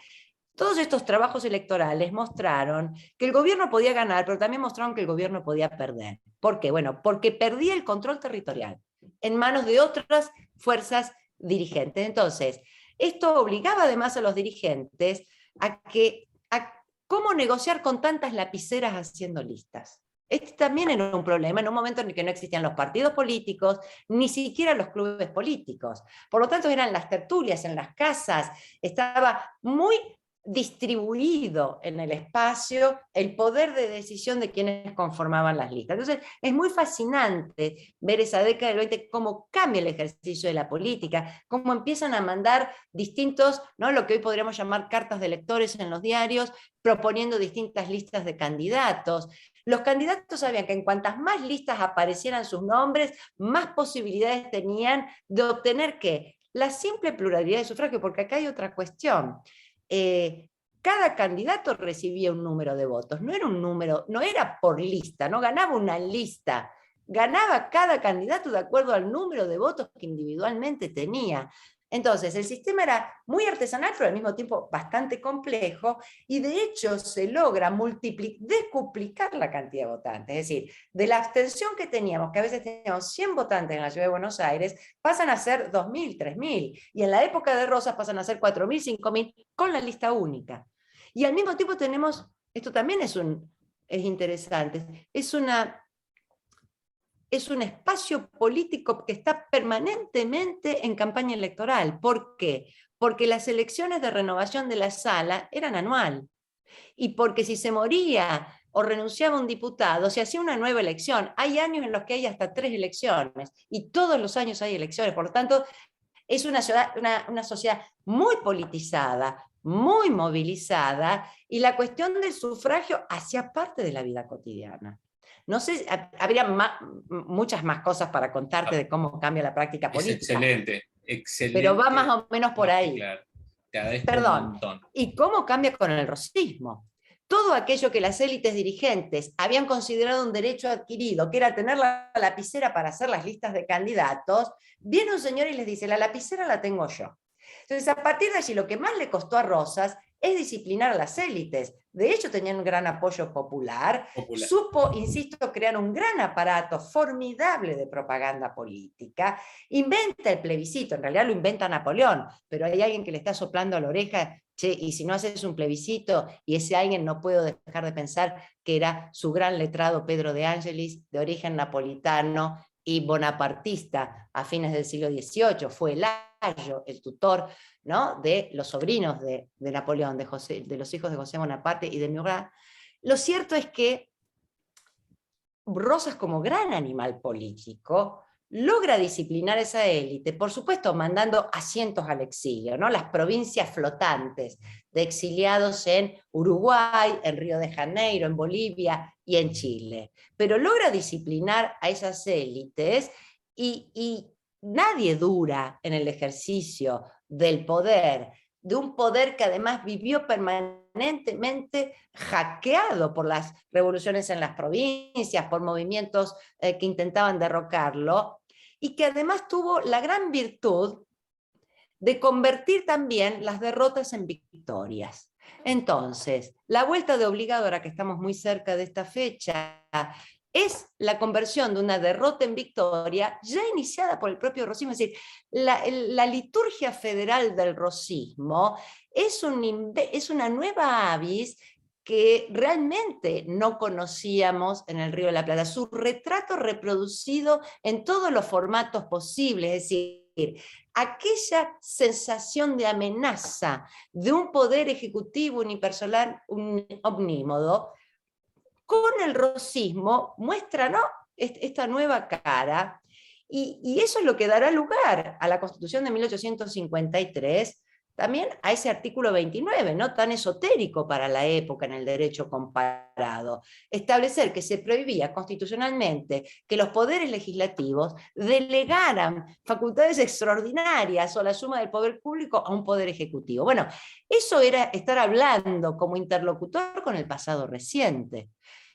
Todos estos trabajos electorales mostraron que el gobierno podía ganar, pero también mostraron que el gobierno podía perder. ¿Por qué? Bueno, porque perdía el control territorial en manos de otras fuerzas dirigentes. Entonces, esto obligaba además a los dirigentes a cómo negociar con tantas lapiceras haciendo listas. Este también era un problema en un momento en el que no existían los partidos políticos, ni siquiera los clubes políticos. Por lo tanto, eran las tertulias en las casas, estaba muy distribuido en el espacio el poder de decisión de quienes conformaban las listas. Entonces, es muy fascinante ver esa década del 20, cómo cambia el ejercicio de la política, cómo empiezan a mandar distintos, ¿no?, lo que hoy podríamos llamar cartas de electores en los diarios, proponiendo distintas listas de candidatos. Los candidatos sabían que en cuantas más listas aparecieran sus nombres, más posibilidades tenían de obtener, ¿qué?, la simple pluralidad de sufragio, porque acá hay otra cuestión. Cada candidato recibía un número de votos, no era un número, no era por lista, no ganaba una lista, ganaba cada candidato de acuerdo al número de votos que individualmente tenía. Entonces, el sistema era muy artesanal, pero al mismo tiempo bastante complejo, y de hecho se logra descuplicar la cantidad de votantes. Es decir, de la abstención que teníamos, que a veces teníamos 100 votantes en la ciudad de Buenos Aires, pasan a ser 2.000, 3.000, y en la época de Rosas pasan a ser 4.000, 5.000, con la lista única. Y al mismo tiempo tenemos, esto también es interesante, es un espacio político que está permanentemente en campaña electoral. ¿Por qué? Porque las elecciones de renovación de la sala eran anual. Y porque si se moría o renunciaba un diputado, se hacía una nueva elección. Hay años en los que hay hasta 3 elecciones, y todos los años hay elecciones. Por lo tanto, es una sociedad muy politizada, muy movilizada, y la cuestión del sufragio hacía parte de la vida cotidiana. No sé, habría muchas más cosas para contarte de cómo cambia la práctica política. Es excelente, excelente. Pero va más o menos por ahí. Claro. Te agradezco Perdón. un montón. ¿Y cómo cambia con el rosismo? Todo aquello que las élites dirigentes habían considerado un derecho adquirido, que era tener la lapicera para hacer las listas de candidatos, viene un señor y les dice: la lapicera la tengo yo. Entonces, a partir de allí, lo que más le costó a Rosas es disciplinar a las élites. De hecho, tenían un gran apoyo popular. Supo, insisto, crear un gran aparato formidable de propaganda política. Inventa el plebiscito, en realidad lo inventa Napoleón, pero hay alguien que le está soplando a la oreja: che, y si no haces un plebiscito, y ese alguien no puedo dejar de pensar que era su gran letrado Pedro de Angelis, de origen napolitano y bonapartista a fines del siglo XVIII, fue el tutor, ¿no?, de los sobrinos de Napoleón, de los hijos de José Bonaparte y de Murat. Lo cierto es que Rosas, como gran animal político, logra disciplinar esa élite, por supuesto mandando asientos al exilio, ¿no?, las provincias flotantes de exiliados en Uruguay, en Río de Janeiro, en Bolivia y en Chile. Pero logra disciplinar a esas élites, y nadie dura en el ejercicio del poder, de un poder que además vivió permanentemente hackeado por las revoluciones en las provincias, por movimientos que intentaban derrocarlo, y que además tuvo la gran virtud de convertir también las derrotas en victorias. Entonces, la vuelta de Obligado, ahora que estamos muy cerca de esta fecha, es la conversión de una derrota en victoria ya iniciada por el propio rosismo. Es decir, la liturgia federal del rosismo es una nueva avis que realmente no conocíamos en el Río de la Plata. Su retrato reproducido en todos los formatos posibles, es decir, aquella sensación de amenaza de un poder ejecutivo unipersonal, omnímodo, con el rosismo muestra, ¿no?, esta nueva cara, y eso es lo que dará lugar a la Constitución de 1853, también a ese artículo 29, no tan esotérico para la época en el derecho comparado. Establecer que se prohibía constitucionalmente que los poderes legislativos delegaran facultades extraordinarias o la suma del poder público a un poder ejecutivo. Bueno, eso era estar hablando como interlocutor con el pasado reciente.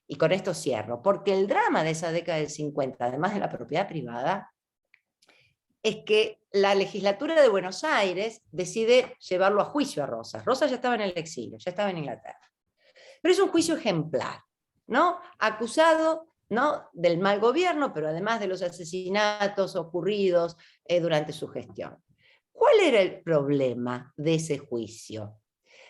Y con esto cierro, porque el drama de esa década del 50, además de la propiedad privada, es que la legislatura de Buenos Aires decide llevarlo a juicio a Rosas. Rosas ya estaba en el exilio, ya estaba en Inglaterra. Pero es un juicio ejemplar, ¿no?, acusado, ¿no?, del mal gobierno, pero además de los asesinatos ocurridos durante su gestión. ¿Cuál era el problema de ese juicio?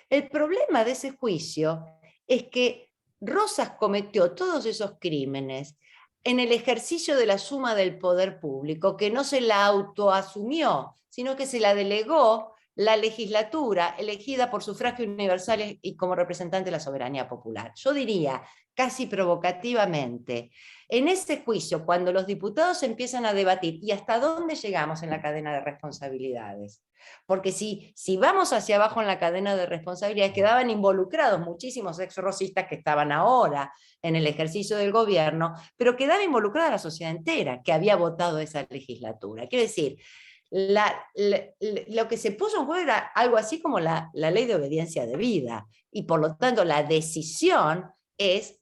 El problema de ese juicio es que Rosas cometió todos esos crímenes en el ejercicio de la suma del poder público, que no se la autoasumió, sino que se la delegó la legislatura elegida por sufragio universal y como representante de la soberanía popular. Yo diría, casi provocativamente, en ese juicio, cuando los diputados empiezan a debatir, ¿y hasta dónde llegamos en la cadena de responsabilidades? Porque si vamos hacia abajo en la cadena de responsabilidades, quedaban involucrados muchísimos ex-rosistas que estaban ahora en el ejercicio del gobierno, pero quedaba involucrada la sociedad entera que había votado esa legislatura. Quiero decir, lo que se puso en juego era algo así como la ley de obediencia debida, y por lo tanto la decisión es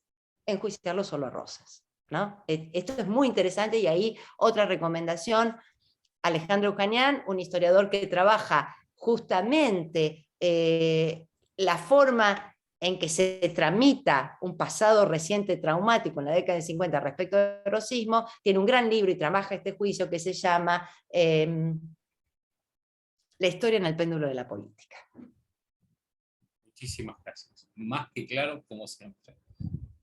enjuiciarlo solo a Rosas, ¿no? Esto es muy interesante, y ahí otra recomendación: Alejandro Ucanián, un historiador que trabaja justamente la forma en que se tramita un pasado reciente traumático en la década de 50 respecto al rosismo, tiene un gran libro y trabaja este juicio que se llama La historia en el péndulo de la política. Muchísimas gracias. Más que claro, como siempre.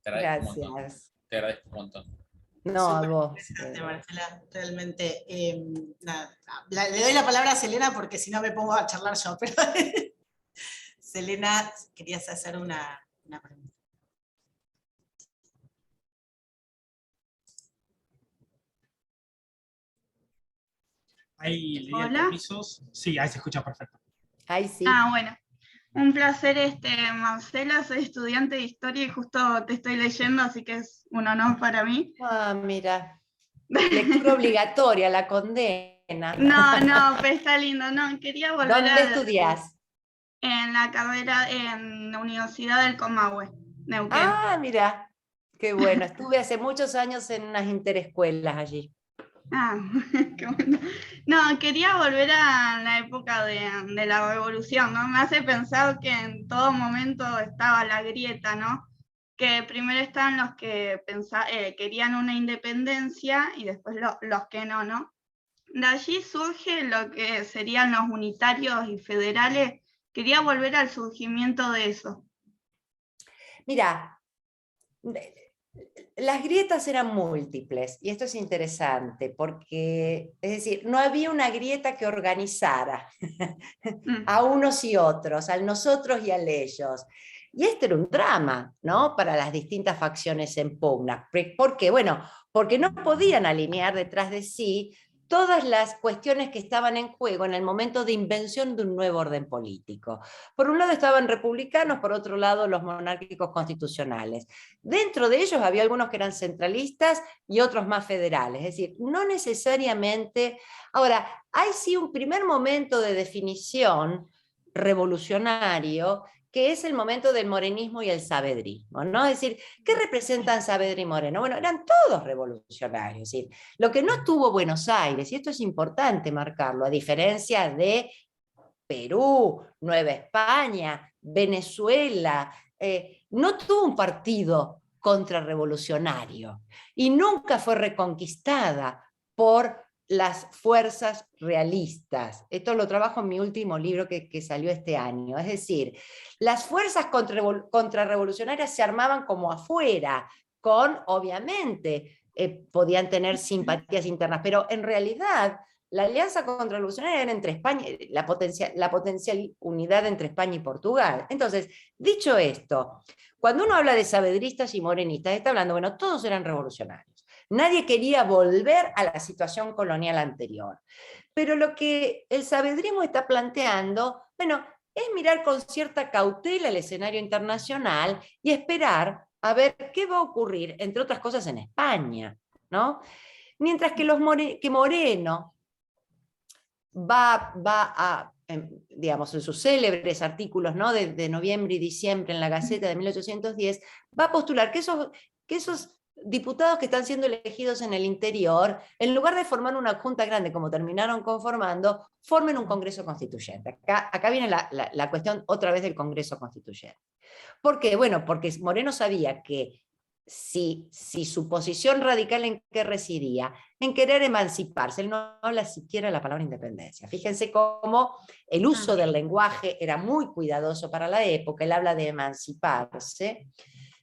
Te agradezco un montón. Te agradezco un montón. No, a vos. Interesante, Marcela, realmente. Nada, le doy la palabra a Selena porque si no me pongo a charlar yo, pero Selena, querías hacer una pregunta. Ahí leí Hola. permisos. Sí, ahí se escucha perfecto. Ahí sí. Bueno. Un placer, Marcela, soy estudiante de historia y justo te estoy leyendo, así que es un honor para mí. Ah, mira. Lectura obligatoria, la condena. No, pero está lindo. No, quería volver ¿Dónde estudiás? En la carrera en la Universidad del Comahue, Neuquén. Ah, mira, qué bueno. Estuve hace muchos años en unas interescuelas allí. Ah, qué bueno. No, quería volver a la época de la revolución, ¿no? Me hace pensar que en todo momento estaba la grieta, ¿no? Que primero estaban los que querían una independencia y después los que no, ¿no? De allí surge lo que serían los unitarios y federales. Quería volver al surgimiento de eso. Mira, las grietas eran múltiples, y esto es interesante, porque, es decir, no había una grieta que organizara a unos y otros, al nosotros y al ellos. Y este era un drama, ¿no?, para las distintas facciones en pugna. ¿Por qué? Bueno, porque no podían alinear detrás de sí todas las cuestiones que estaban en juego en el momento de invención de un nuevo orden político. Por un lado estaban republicanos, por otro lado los monárquicos constitucionales. Dentro de ellos había algunos que eran centralistas y otros más federales, es decir, no necesariamente. Ahora, hay sí un primer momento de definición revolucionario, que es el momento del morenismo y el saavedrismo, ¿no? Es decir, ¿qué representan Saavedra y Moreno? Bueno, eran todos revolucionarios. Es decir, lo que no tuvo Buenos Aires, y esto es importante marcarlo, a diferencia de Perú, Nueva España, Venezuela, no tuvo un partido contrarrevolucionario y nunca fue reconquistada por las fuerzas realistas. Esto lo trabajo en mi último libro que salió este año. Es decir, las fuerzas contrarrevolucionarias se armaban como afuera, con, obviamente, podían tener simpatías internas, pero en realidad la alianza contrarrevolucionaria era entre España, la potencial unidad entre España y Portugal. Entonces, dicho esto, cuando uno habla de saavedristas y morenistas, está hablando, bueno, todos eran revolucionarios. Nadie quería volver a la situación colonial anterior. Pero lo que el saavedrismo está planteando, bueno, es mirar con cierta cautela el escenario internacional y esperar a ver qué va a ocurrir, entre otras cosas, en España, ¿no? Mientras que Moreno va a, digamos, en sus célebres artículos, ¿no?, de noviembre y diciembre en la Gaceta de 1810, va a postular que esos diputados que están siendo elegidos en el interior, en lugar de formar una junta grande como terminaron conformando, formen un Congreso Constituyente. Acá viene la cuestión otra vez del Congreso Constituyente. ¿Por qué? Bueno, porque Moreno sabía que si su posición radical en qué residía, en querer emanciparse, él no habla siquiera de la palabra independencia. Fíjense cómo el uso del lenguaje era muy cuidadoso para la época, él habla de emanciparse.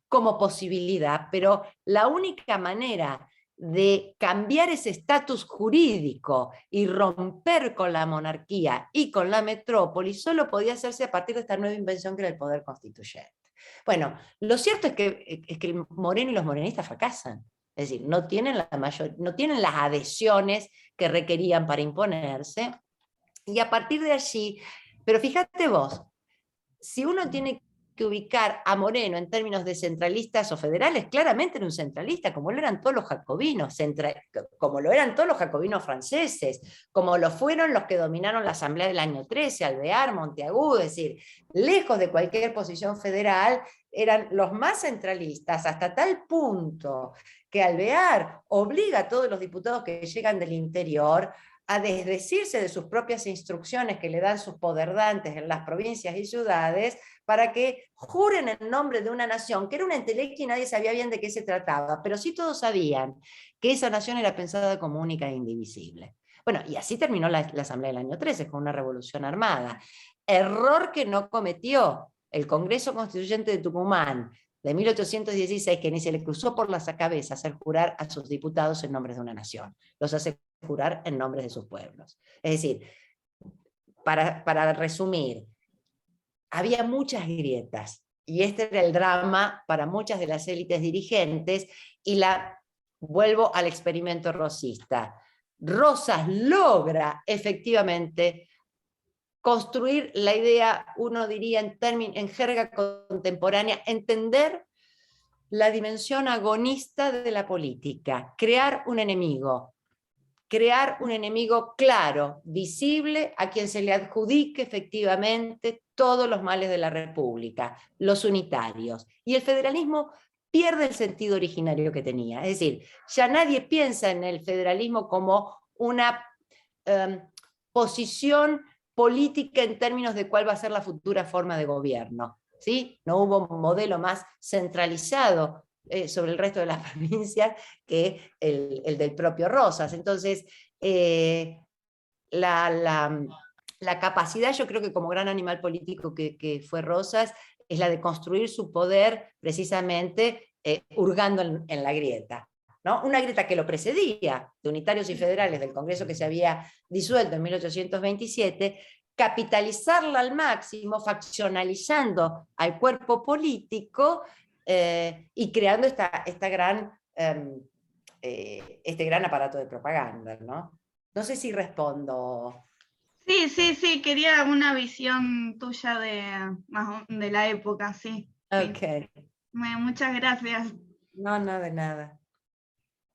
como posibilidad, pero la única manera de cambiar ese estatus jurídico y romper con la monarquía y con la metrópoli solo podía hacerse a partir de esta nueva invención que era el poder constituyente. Bueno, lo cierto es que Moreno y los morenistas fracasan. Es decir, no tienen las adhesiones que requerían para imponerse. Y a partir de allí, pero fíjate vos, si uno tiene que ubicar a Moreno en términos de centralistas o federales, claramente era un centralista, como lo eran todos los jacobinos, como lo eran todos los jacobinos franceses, como lo fueron los que dominaron la Asamblea del año 13, Alvear, Monteagudo, es decir, lejos de cualquier posición federal, eran los más centralistas, hasta tal punto que Alvear obliga a todos los diputados que llegan del interior a desdecirse de sus propias instrucciones que le dan sus poderdantes en las provincias y ciudades, para que juren en nombre de una nación, que era una entelequia y nadie sabía bien de qué se trataba, pero sí todos sabían que esa nación era pensada como única e indivisible. Bueno, y así terminó la Asamblea del año 13, con una revolución armada. Error que no cometió el Congreso Constituyente de Tucumán, de 1816, que ni se le cruzó por la cabeza hacer jurar a sus diputados en nombre de una nación. Los hace jurar en nombre de sus pueblos. Es decir, para resumir, había muchas grietas, y este era el drama para muchas de las élites dirigentes, y vuelvo al experimento rosista. Rosas logra efectivamente construir la idea, uno diría en jerga contemporánea, entender la dimensión agonista de la política, crear un enemigo claro, visible, a quien se le adjudique efectivamente todos los males de la República, los unitarios. Y el federalismo pierde el sentido originario que tenía. Es decir, ya nadie piensa en el federalismo como una posición política en términos de cuál va a ser la futura forma de gobierno, ¿sí? No hubo un modelo más centralizado sobre el resto de las provincias que el del propio Rosas. Entonces, la capacidad, yo creo que como gran animal político que fue Rosas, es la de construir su poder precisamente hurgando en la grieta, ¿no? Una grieta que lo precedía, de unitarios y federales del Congreso que se había disuelto en 1827, capitalizarla al máximo, faccionalizando al cuerpo político y creando este gran aparato de propaganda, ¿no? No sé si respondo. Sí, quería una visión tuya de la época, sí. Ok. Muchas gracias. No, de nada.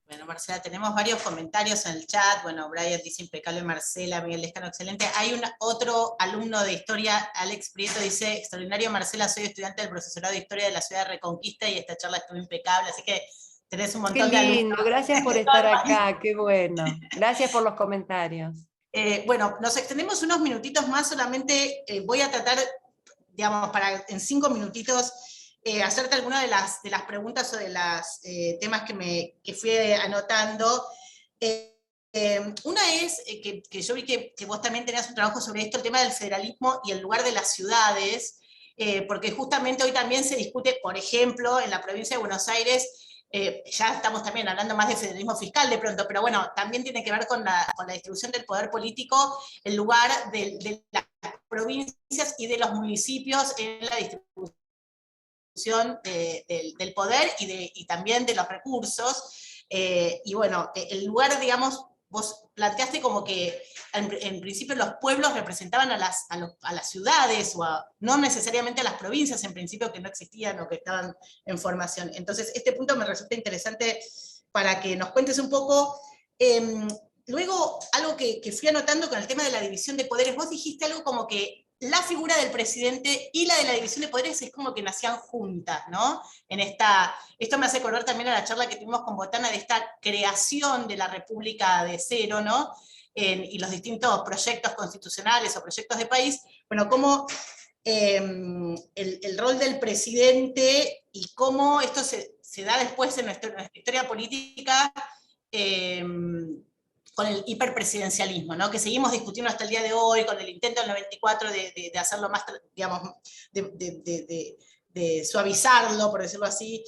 Bueno, Marcela, tenemos varios comentarios en el chat. Bueno, Brian dice impecable, Marcela, Miguel Lescano, excelente. Hay otro alumno de historia, Alex Prieto, dice, extraordinario, Marcela, soy estudiante del profesorado de historia de la ciudad de Reconquista y esta charla estuvo impecable, así que tenés un montón de alumnos. Qué lindo, gracias por estar acá, qué bueno. Gracias por los comentarios. Bueno, nos extendemos unos minutitos más, solamente voy a tratar, digamos, en 5 minutitos, hacerte algunas de las preguntas o de los temas que fui anotando. Una es que yo vi que vos también tenías un trabajo sobre esto, el tema del federalismo y el lugar de las ciudades, porque justamente hoy también se discute, por ejemplo, en la provincia de Buenos Aires, ya estamos también hablando más de federalismo fiscal de pronto, pero bueno, también tiene que ver con la distribución del poder político, el lugar de las provincias y de los municipios en la distribución del poder y también de los recursos. Y bueno, el lugar, digamos, vos planteaste como que en principio los pueblos representaban a las ciudades, no necesariamente a las provincias en principio que no existían o que estaban en formación. Entonces este punto me resulta interesante para que nos cuentes un poco. Luego, algo que fui anotando con el tema de la división de poderes, vos dijiste algo como que la figura del presidente y la de la división de poderes es como que nacían juntas, ¿no? Esto me hace acordar también a la charla que tuvimos con Botana de esta creación de la República de cero, ¿no? Y los distintos proyectos constitucionales o proyectos de país, bueno, cómo el rol del presidente y cómo esto se da después en nuestra historia política con el hiperpresidencialismo, ¿no? Que seguimos discutiendo hasta el día de hoy, con el intento del 94 de hacerlo más, digamos, de de suavizarlo, por decirlo así.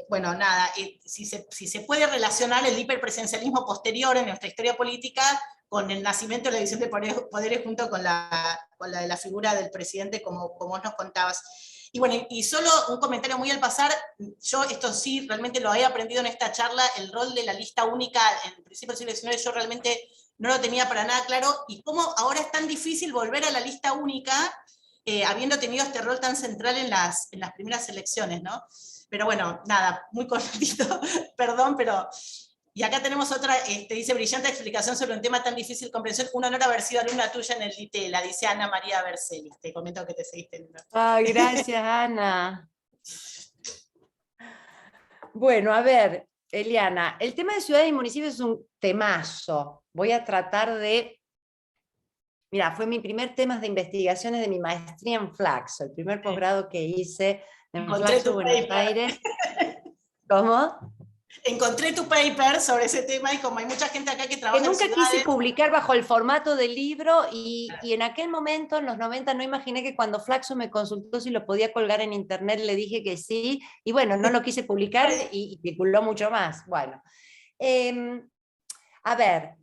Bueno, nada, si se puede relacionar el hiperpresidencialismo posterior en nuestra historia política con el nacimiento de la división de poderes junto con la de la figura del presidente, como vos nos contabas. Y bueno, y solo un comentario muy al pasar, yo esto sí realmente lo había aprendido en esta charla, el rol de la lista única en principio del siglo XIX, yo realmente no lo tenía para nada claro, y cómo ahora es tan difícil volver a la lista única, habiendo tenido este rol tan central en las primeras elecciones, ¿no? Pero bueno, nada, muy cortito, perdón, pero... Y acá tenemos otra, dice, brillante explicación sobre un tema tan difícil de comprensión. Un honor haber sido alumna tuya en el DITELA, dice Ana María Berceli. Te comento que te seguiste. Gracias, Ana. Bueno, a ver, Eliana, el tema de ciudades y municipios es un temazo. Voy a tratar de... Mira, fue mi primer tema de investigaciones de mi maestría en Flaxo, el primer posgrado que hice en Flaxo, Buenos Aires. ¿Cómo? Encontré tu paper sobre ese tema y como hay mucha gente acá que trabaja que nunca en ciudades... quise publicar bajo el formato de libro y en aquel momento, en los 90, no imaginé que cuando Flaxo me consultó si lo podía colgar en internet, le dije que sí, y bueno, no lo quise publicar y circuló mucho más. Bueno, a ver,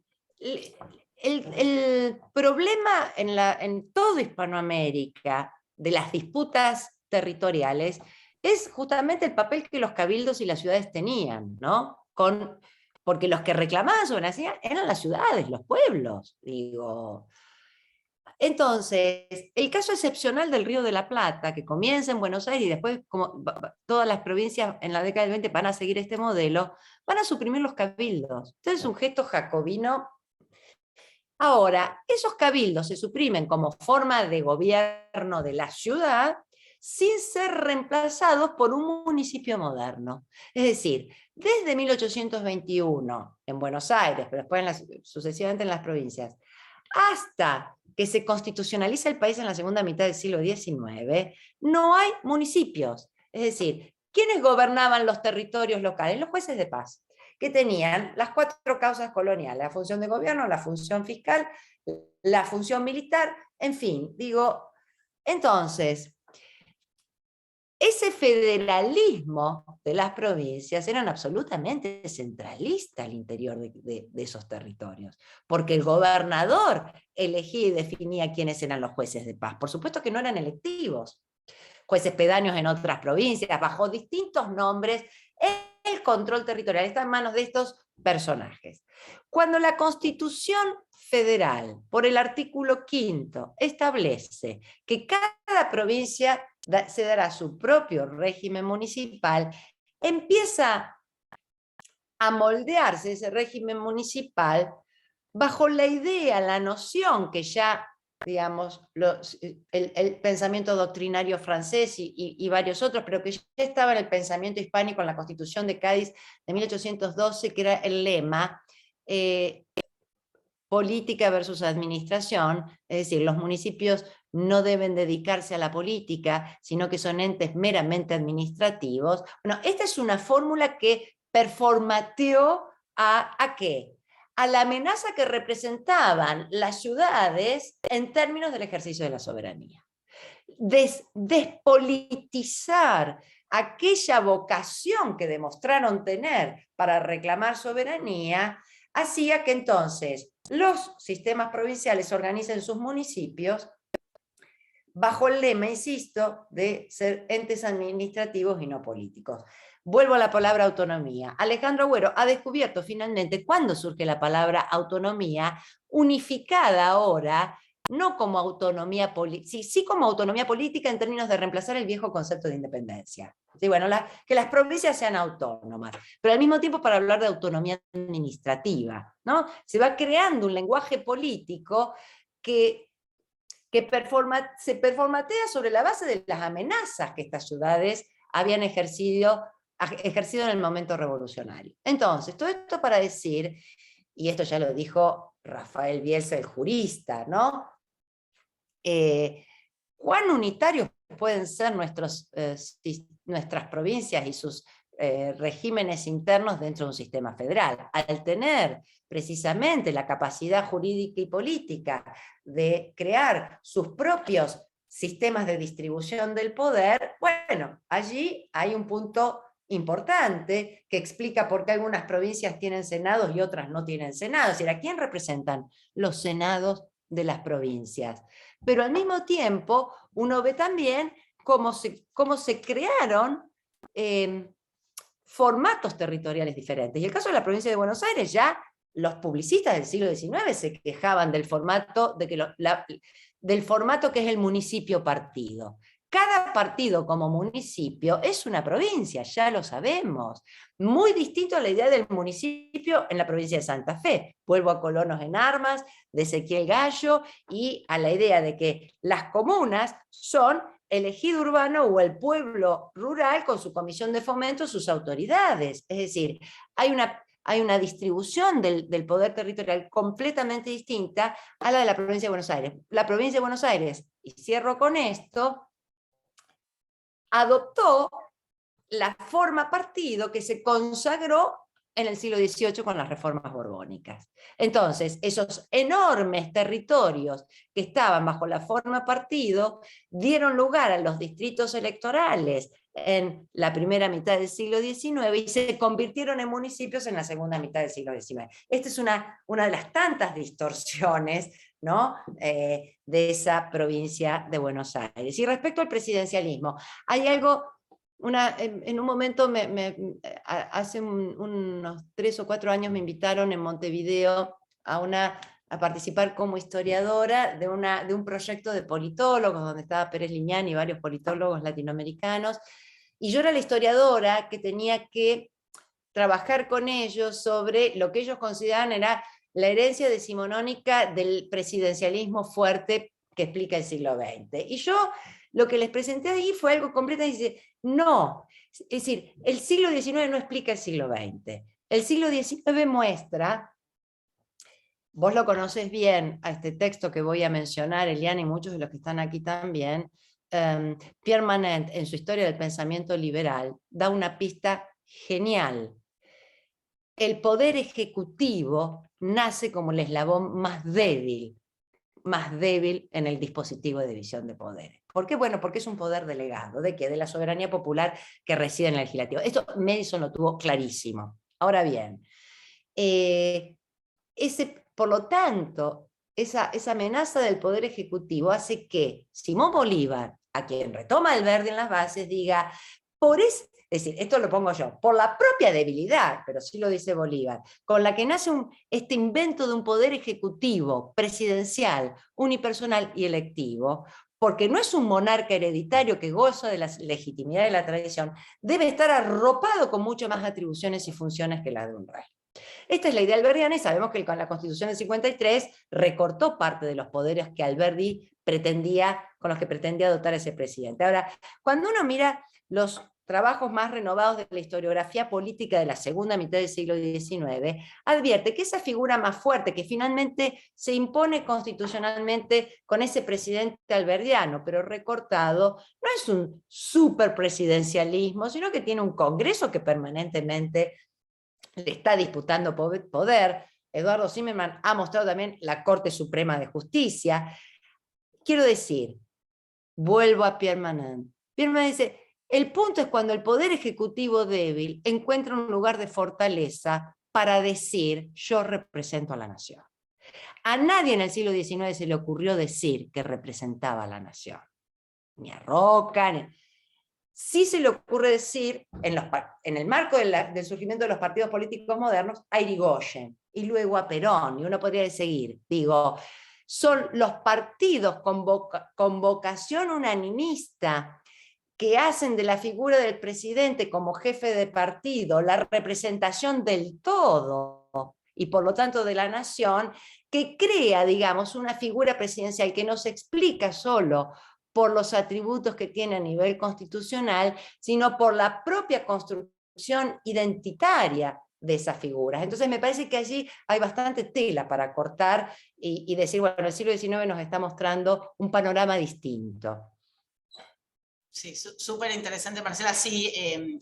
el problema en todo Hispanoamérica de las disputas territoriales es justamente el papel que los cabildos y las ciudades tenían, ¿no? Porque los que reclamaban soberanía eran las ciudades, los pueblos, digo. Entonces, el caso excepcional del Río de la Plata, que comienza en Buenos Aires y después, como todas las provincias en la década del 20 van a seguir este modelo, van a suprimir los cabildos. Entonces es un gesto jacobino. Ahora, esos cabildos se suprimen como forma de gobierno de la ciudad, sin ser reemplazados por un municipio moderno. Es decir, desde 1821 en Buenos Aires, pero después sucesivamente en las provincias, hasta que se constitucionaliza el país en la segunda mitad del siglo XIX, no hay municipios. Es decir, ¿quiénes gobernaban los territorios locales? Los jueces de paz, que tenían las 4 causas coloniales: la función de gobierno, la función fiscal, la función militar, en fin, digo, entonces... Ese federalismo de las provincias eran absolutamente centralistas al interior de esos territorios, porque el gobernador elegía y definía quiénes eran los jueces de paz. Por supuesto que no eran electivos, jueces pedáneos en otras provincias, bajo distintos nombres. El control territorial está en manos de estos personajes. Cuando la Constitución Federal, por el artículo 5, establece que cada provincia se dará su propio régimen municipal, empieza a moldearse ese régimen municipal bajo la idea, la noción que ya, digamos, el pensamiento doctrinario francés y varios otros, pero que ya estaba en el pensamiento hispánico en la Constitución de Cádiz de 1812, que era el lema política versus administración, es decir, los municipios no deben dedicarse a la política, sino que son entes meramente administrativos. Bueno, esta es una fórmula que performateó ¿a qué? A la amenaza que representaban las ciudades en términos del ejercicio de la soberanía. Despolitizar aquella vocación que demostraron tener para reclamar soberanía, hacía que entonces los sistemas provinciales organicen sus municipios bajo el lema, insisto, de ser entes administrativos y no políticos. Vuelvo a la palabra autonomía. Alejandro Agüero ha descubierto finalmente cuándo surge la palabra autonomía, unificada ahora, no como autonomía política, sí como autonomía política en términos de reemplazar el viejo concepto de independencia. Sí, bueno, que las provincias sean autónomas, pero al mismo tiempo para hablar de autonomía administrativa, ¿no? Se va creando un lenguaje político que se performatea sobre la base de las amenazas que estas ciudades habían ejercido en el momento revolucionario. Entonces, todo esto para decir, y esto ya lo dijo Rafael Bielsa, el jurista, ¿no? ¿Cuán unitarios pueden ser nuestras provincias y sus regímenes internos dentro de un sistema federal? Al tener precisamente la capacidad jurídica y política de crear sus propios sistemas de distribución del poder, bueno, allí hay un punto importante que explica por qué algunas provincias tienen senados y otras no tienen senados. Es decir, ¿a quién representan los senados de las provincias? Pero al mismo tiempo uno ve también cómo se crearon formatos territoriales diferentes. Y el caso de la provincia de Buenos Aires, ya los publicistas del siglo XIX se quejaban del formato, del formato que es el municipio partido. Cada partido como municipio es una provincia, ya lo sabemos. Muy distinto a la idea del municipio en la provincia de Santa Fe. Vuelvo a Colonos en Armas, de Ezequiel Gallo, y a la idea de que las comunas son el ejido urbano o el pueblo rural con su comisión de fomento, sus autoridades. Es decir, hay una distribución del poder territorial completamente distinta a la de la provincia de Buenos Aires. La provincia de Buenos Aires, y cierro con esto, adoptó la forma partido que se consagró en el siglo XVIII con las reformas borbónicas. Entonces, esos enormes territorios que estaban bajo la forma partido dieron lugar a los distritos electorales en la primera mitad del siglo XIX y se convirtieron en municipios en la segunda mitad del siglo XIX. Esta es una de las tantas distorsiones, ¿no?, de esa provincia de Buenos Aires. Y respecto al presidencialismo, hay algo... en un momento, hace unos 3 o 4 años me invitaron en Montevideo a participar como historiadora de un proyecto de politólogos, donde estaba Pérez Liñán y varios politólogos latinoamericanos, y yo era la historiadora que tenía que trabajar con ellos sobre lo que ellos consideraban era la herencia decimonónica del presidencialismo fuerte que explica el siglo XX. Y yo lo que les presenté ahí fue algo completamente... No, es decir, el siglo XIX no explica el siglo XX. El siglo XIX muestra, vos lo conoces bien, a este texto que voy a mencionar, Eliana, y muchos de los que están aquí también, Pierre Manent, en su Historia del Pensamiento Liberal, da una pista genial. El poder ejecutivo nace como el eslabón más débil en el dispositivo de división de poderes. ¿Por qué? Bueno, porque es un poder delegado. ¿De qué? De la soberanía popular que reside en el legislativo. Esto Madison lo tuvo clarísimo. Ahora bien, por lo tanto, esa amenaza del poder ejecutivo hace que Simón Bolívar, a quien retoma Alberdi en las bases, diga, es decir, esto lo pongo yo, por la propia debilidad, pero sí lo dice Bolívar, con la que nace este invento de un poder ejecutivo, presidencial, unipersonal y electivo, porque no es un monarca hereditario que goza de la legitimidad de la tradición, debe estar arropado con mucho más atribuciones y funciones que la de un rey. Esta es la idea alberdiana, y sabemos que con la Constitución del 53 recortó parte de los poderes que Alberdi con los que pretendía dotar a ese presidente. Ahora, cuando uno mira los trabajos más renovados de la historiografía política de la segunda mitad del siglo XIX, advierte que esa figura más fuerte, que finalmente se impone constitucionalmente con ese presidente alberdiano, pero recortado, no es un superpresidencialismo, sino que tiene un Congreso que permanentemente le está disputando poder. Eduardo Zimmerman ha mostrado también la Corte Suprema de Justicia. Quiero decir, vuelvo a Pierre Manent. Pierre Manent dice, el punto es cuando el poder ejecutivo débil encuentra un lugar de fortaleza para decir, yo represento a la nación. A nadie en el siglo XIX se le ocurrió decir que representaba a la nación. Ni a Roca, sí se le ocurre decir, en el marco del surgimiento de los partidos políticos modernos, a Irigoyen, y luego a Perón, y uno podría seguir. Digo, son los partidos con vocación unanimista que hacen de la figura del presidente como jefe de partido la representación del todo, y por lo tanto de la nación, que crea, digamos, una figura presidencial que no se explica solo por los atributos que tiene a nivel constitucional, sino por la propia construcción identitaria de esas figuras. Entonces me parece que allí hay bastante tela para cortar y decir, bueno, el siglo XIX nos está mostrando un panorama distinto. Sí, súper interesante, Marcela. Sí,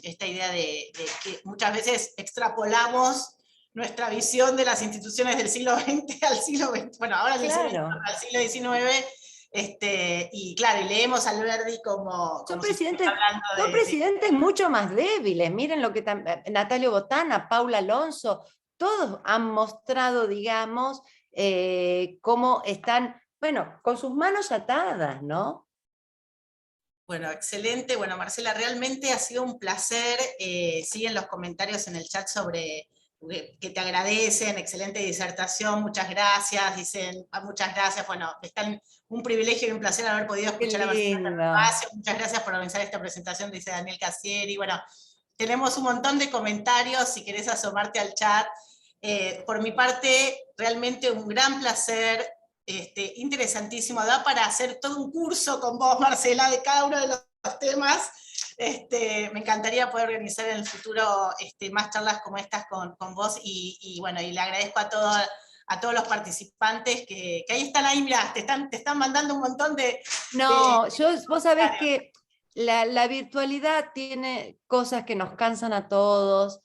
esta idea de que muchas veces extrapolamos nuestra visión de las instituciones del siglo XX al siglo XX, bueno, ahora claro, al siglo XIX, Y claro, y leemos a Alberdi como Son si estuviera presidentes, hablando son presidentes mucho más débiles. Miren lo que Natalio Botana, Paula Alonso, todos han mostrado, digamos, cómo están, bueno, con sus manos atadas, ¿no? Bueno, excelente. Bueno, Marcela, realmente ha sido un placer. Siguen los comentarios en el chat sobre que te agradecen, excelente disertación, muchas gracias, dicen muchas gracias. Bueno, están un privilegio y un placer haber podido escuchar a Marcela en el espacio. Muchas gracias por organizar esta presentación, dice Daniel Casieri. Bueno, tenemos un montón de comentarios, si querés asomarte al chat. Por mi parte, realmente un gran placer. Interesantísimo, da para hacer todo un curso con vos, Marcela, de cada uno de los temas. Me encantaría poder organizar en el futuro más charlas como estas con vos, y bueno, y le agradezco a todos los participantes que ahí están, ahí, mirá, te están mandando un montón de... No, vos sabés que la virtualidad tiene cosas que nos cansan a todos,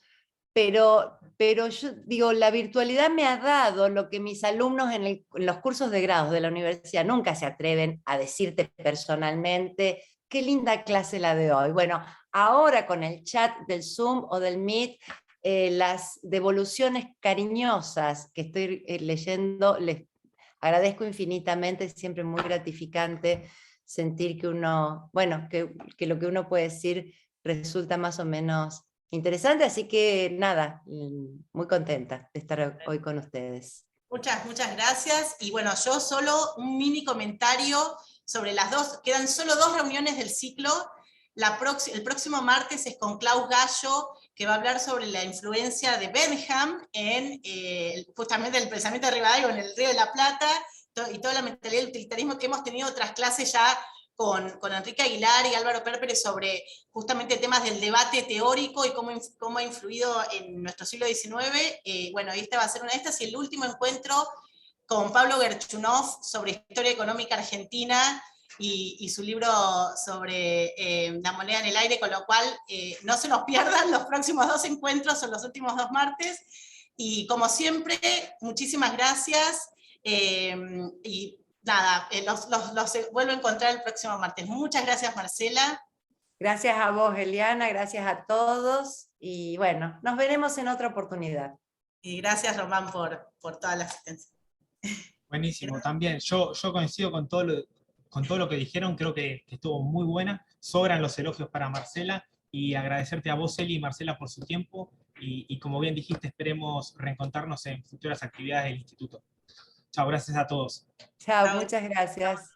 pero yo digo, la virtualidad me ha dado lo que mis alumnos en los cursos de grados de la universidad nunca se atreven a decirte personalmente. Qué linda clase la de hoy. Bueno, ahora con el chat del Zoom o del Meet, las devoluciones cariñosas que estoy leyendo, les agradezco infinitamente, es siempre muy gratificante sentir que uno, bueno, que lo que uno puede decir resulta más o menos interesante, así que nada, muy contenta de estar hoy con ustedes. Muchas gracias. Y bueno, yo solo un mini comentario sobre las dos, quedan solo 2 reuniones del ciclo. El próximo martes es con Klaus Gallo, que va a hablar sobre la influencia de Bentham en justamente el pensamiento de Rivadavia en el Río de la Plata, y toda la mentalidad del utilitarismo, que hemos tenido otras clases ya con Enrique Aguilar y Álvaro Pérpere sobre justamente temas del debate teórico y cómo ha influido en nuestro siglo XIX. Bueno, esta va a ser una de estas, y el último encuentro con Pablo Gerchunov sobre historia económica argentina y su libro sobre la moneda en el aire, con lo cual no se nos pierdan los próximos 2 encuentros, son los últimos 2 martes, y como siempre, muchísimas gracias, y nada, los vuelvo a encontrar el próximo martes. Muchas gracias, Marcela. Gracias a vos, Eliana, gracias a todos, y bueno, nos veremos en otra oportunidad. Y gracias, Román, por toda la asistencia. Buenísimo, también yo coincido con todo lo que dijeron, creo que estuvo muy buena, sobran los elogios para Marcela, y agradecerte a vos, Eli y Marcela, por su tiempo, y como bien dijiste, esperemos reencontrarnos en futuras actividades del instituto. Chao, gracias a todos. Chao, muchas gracias.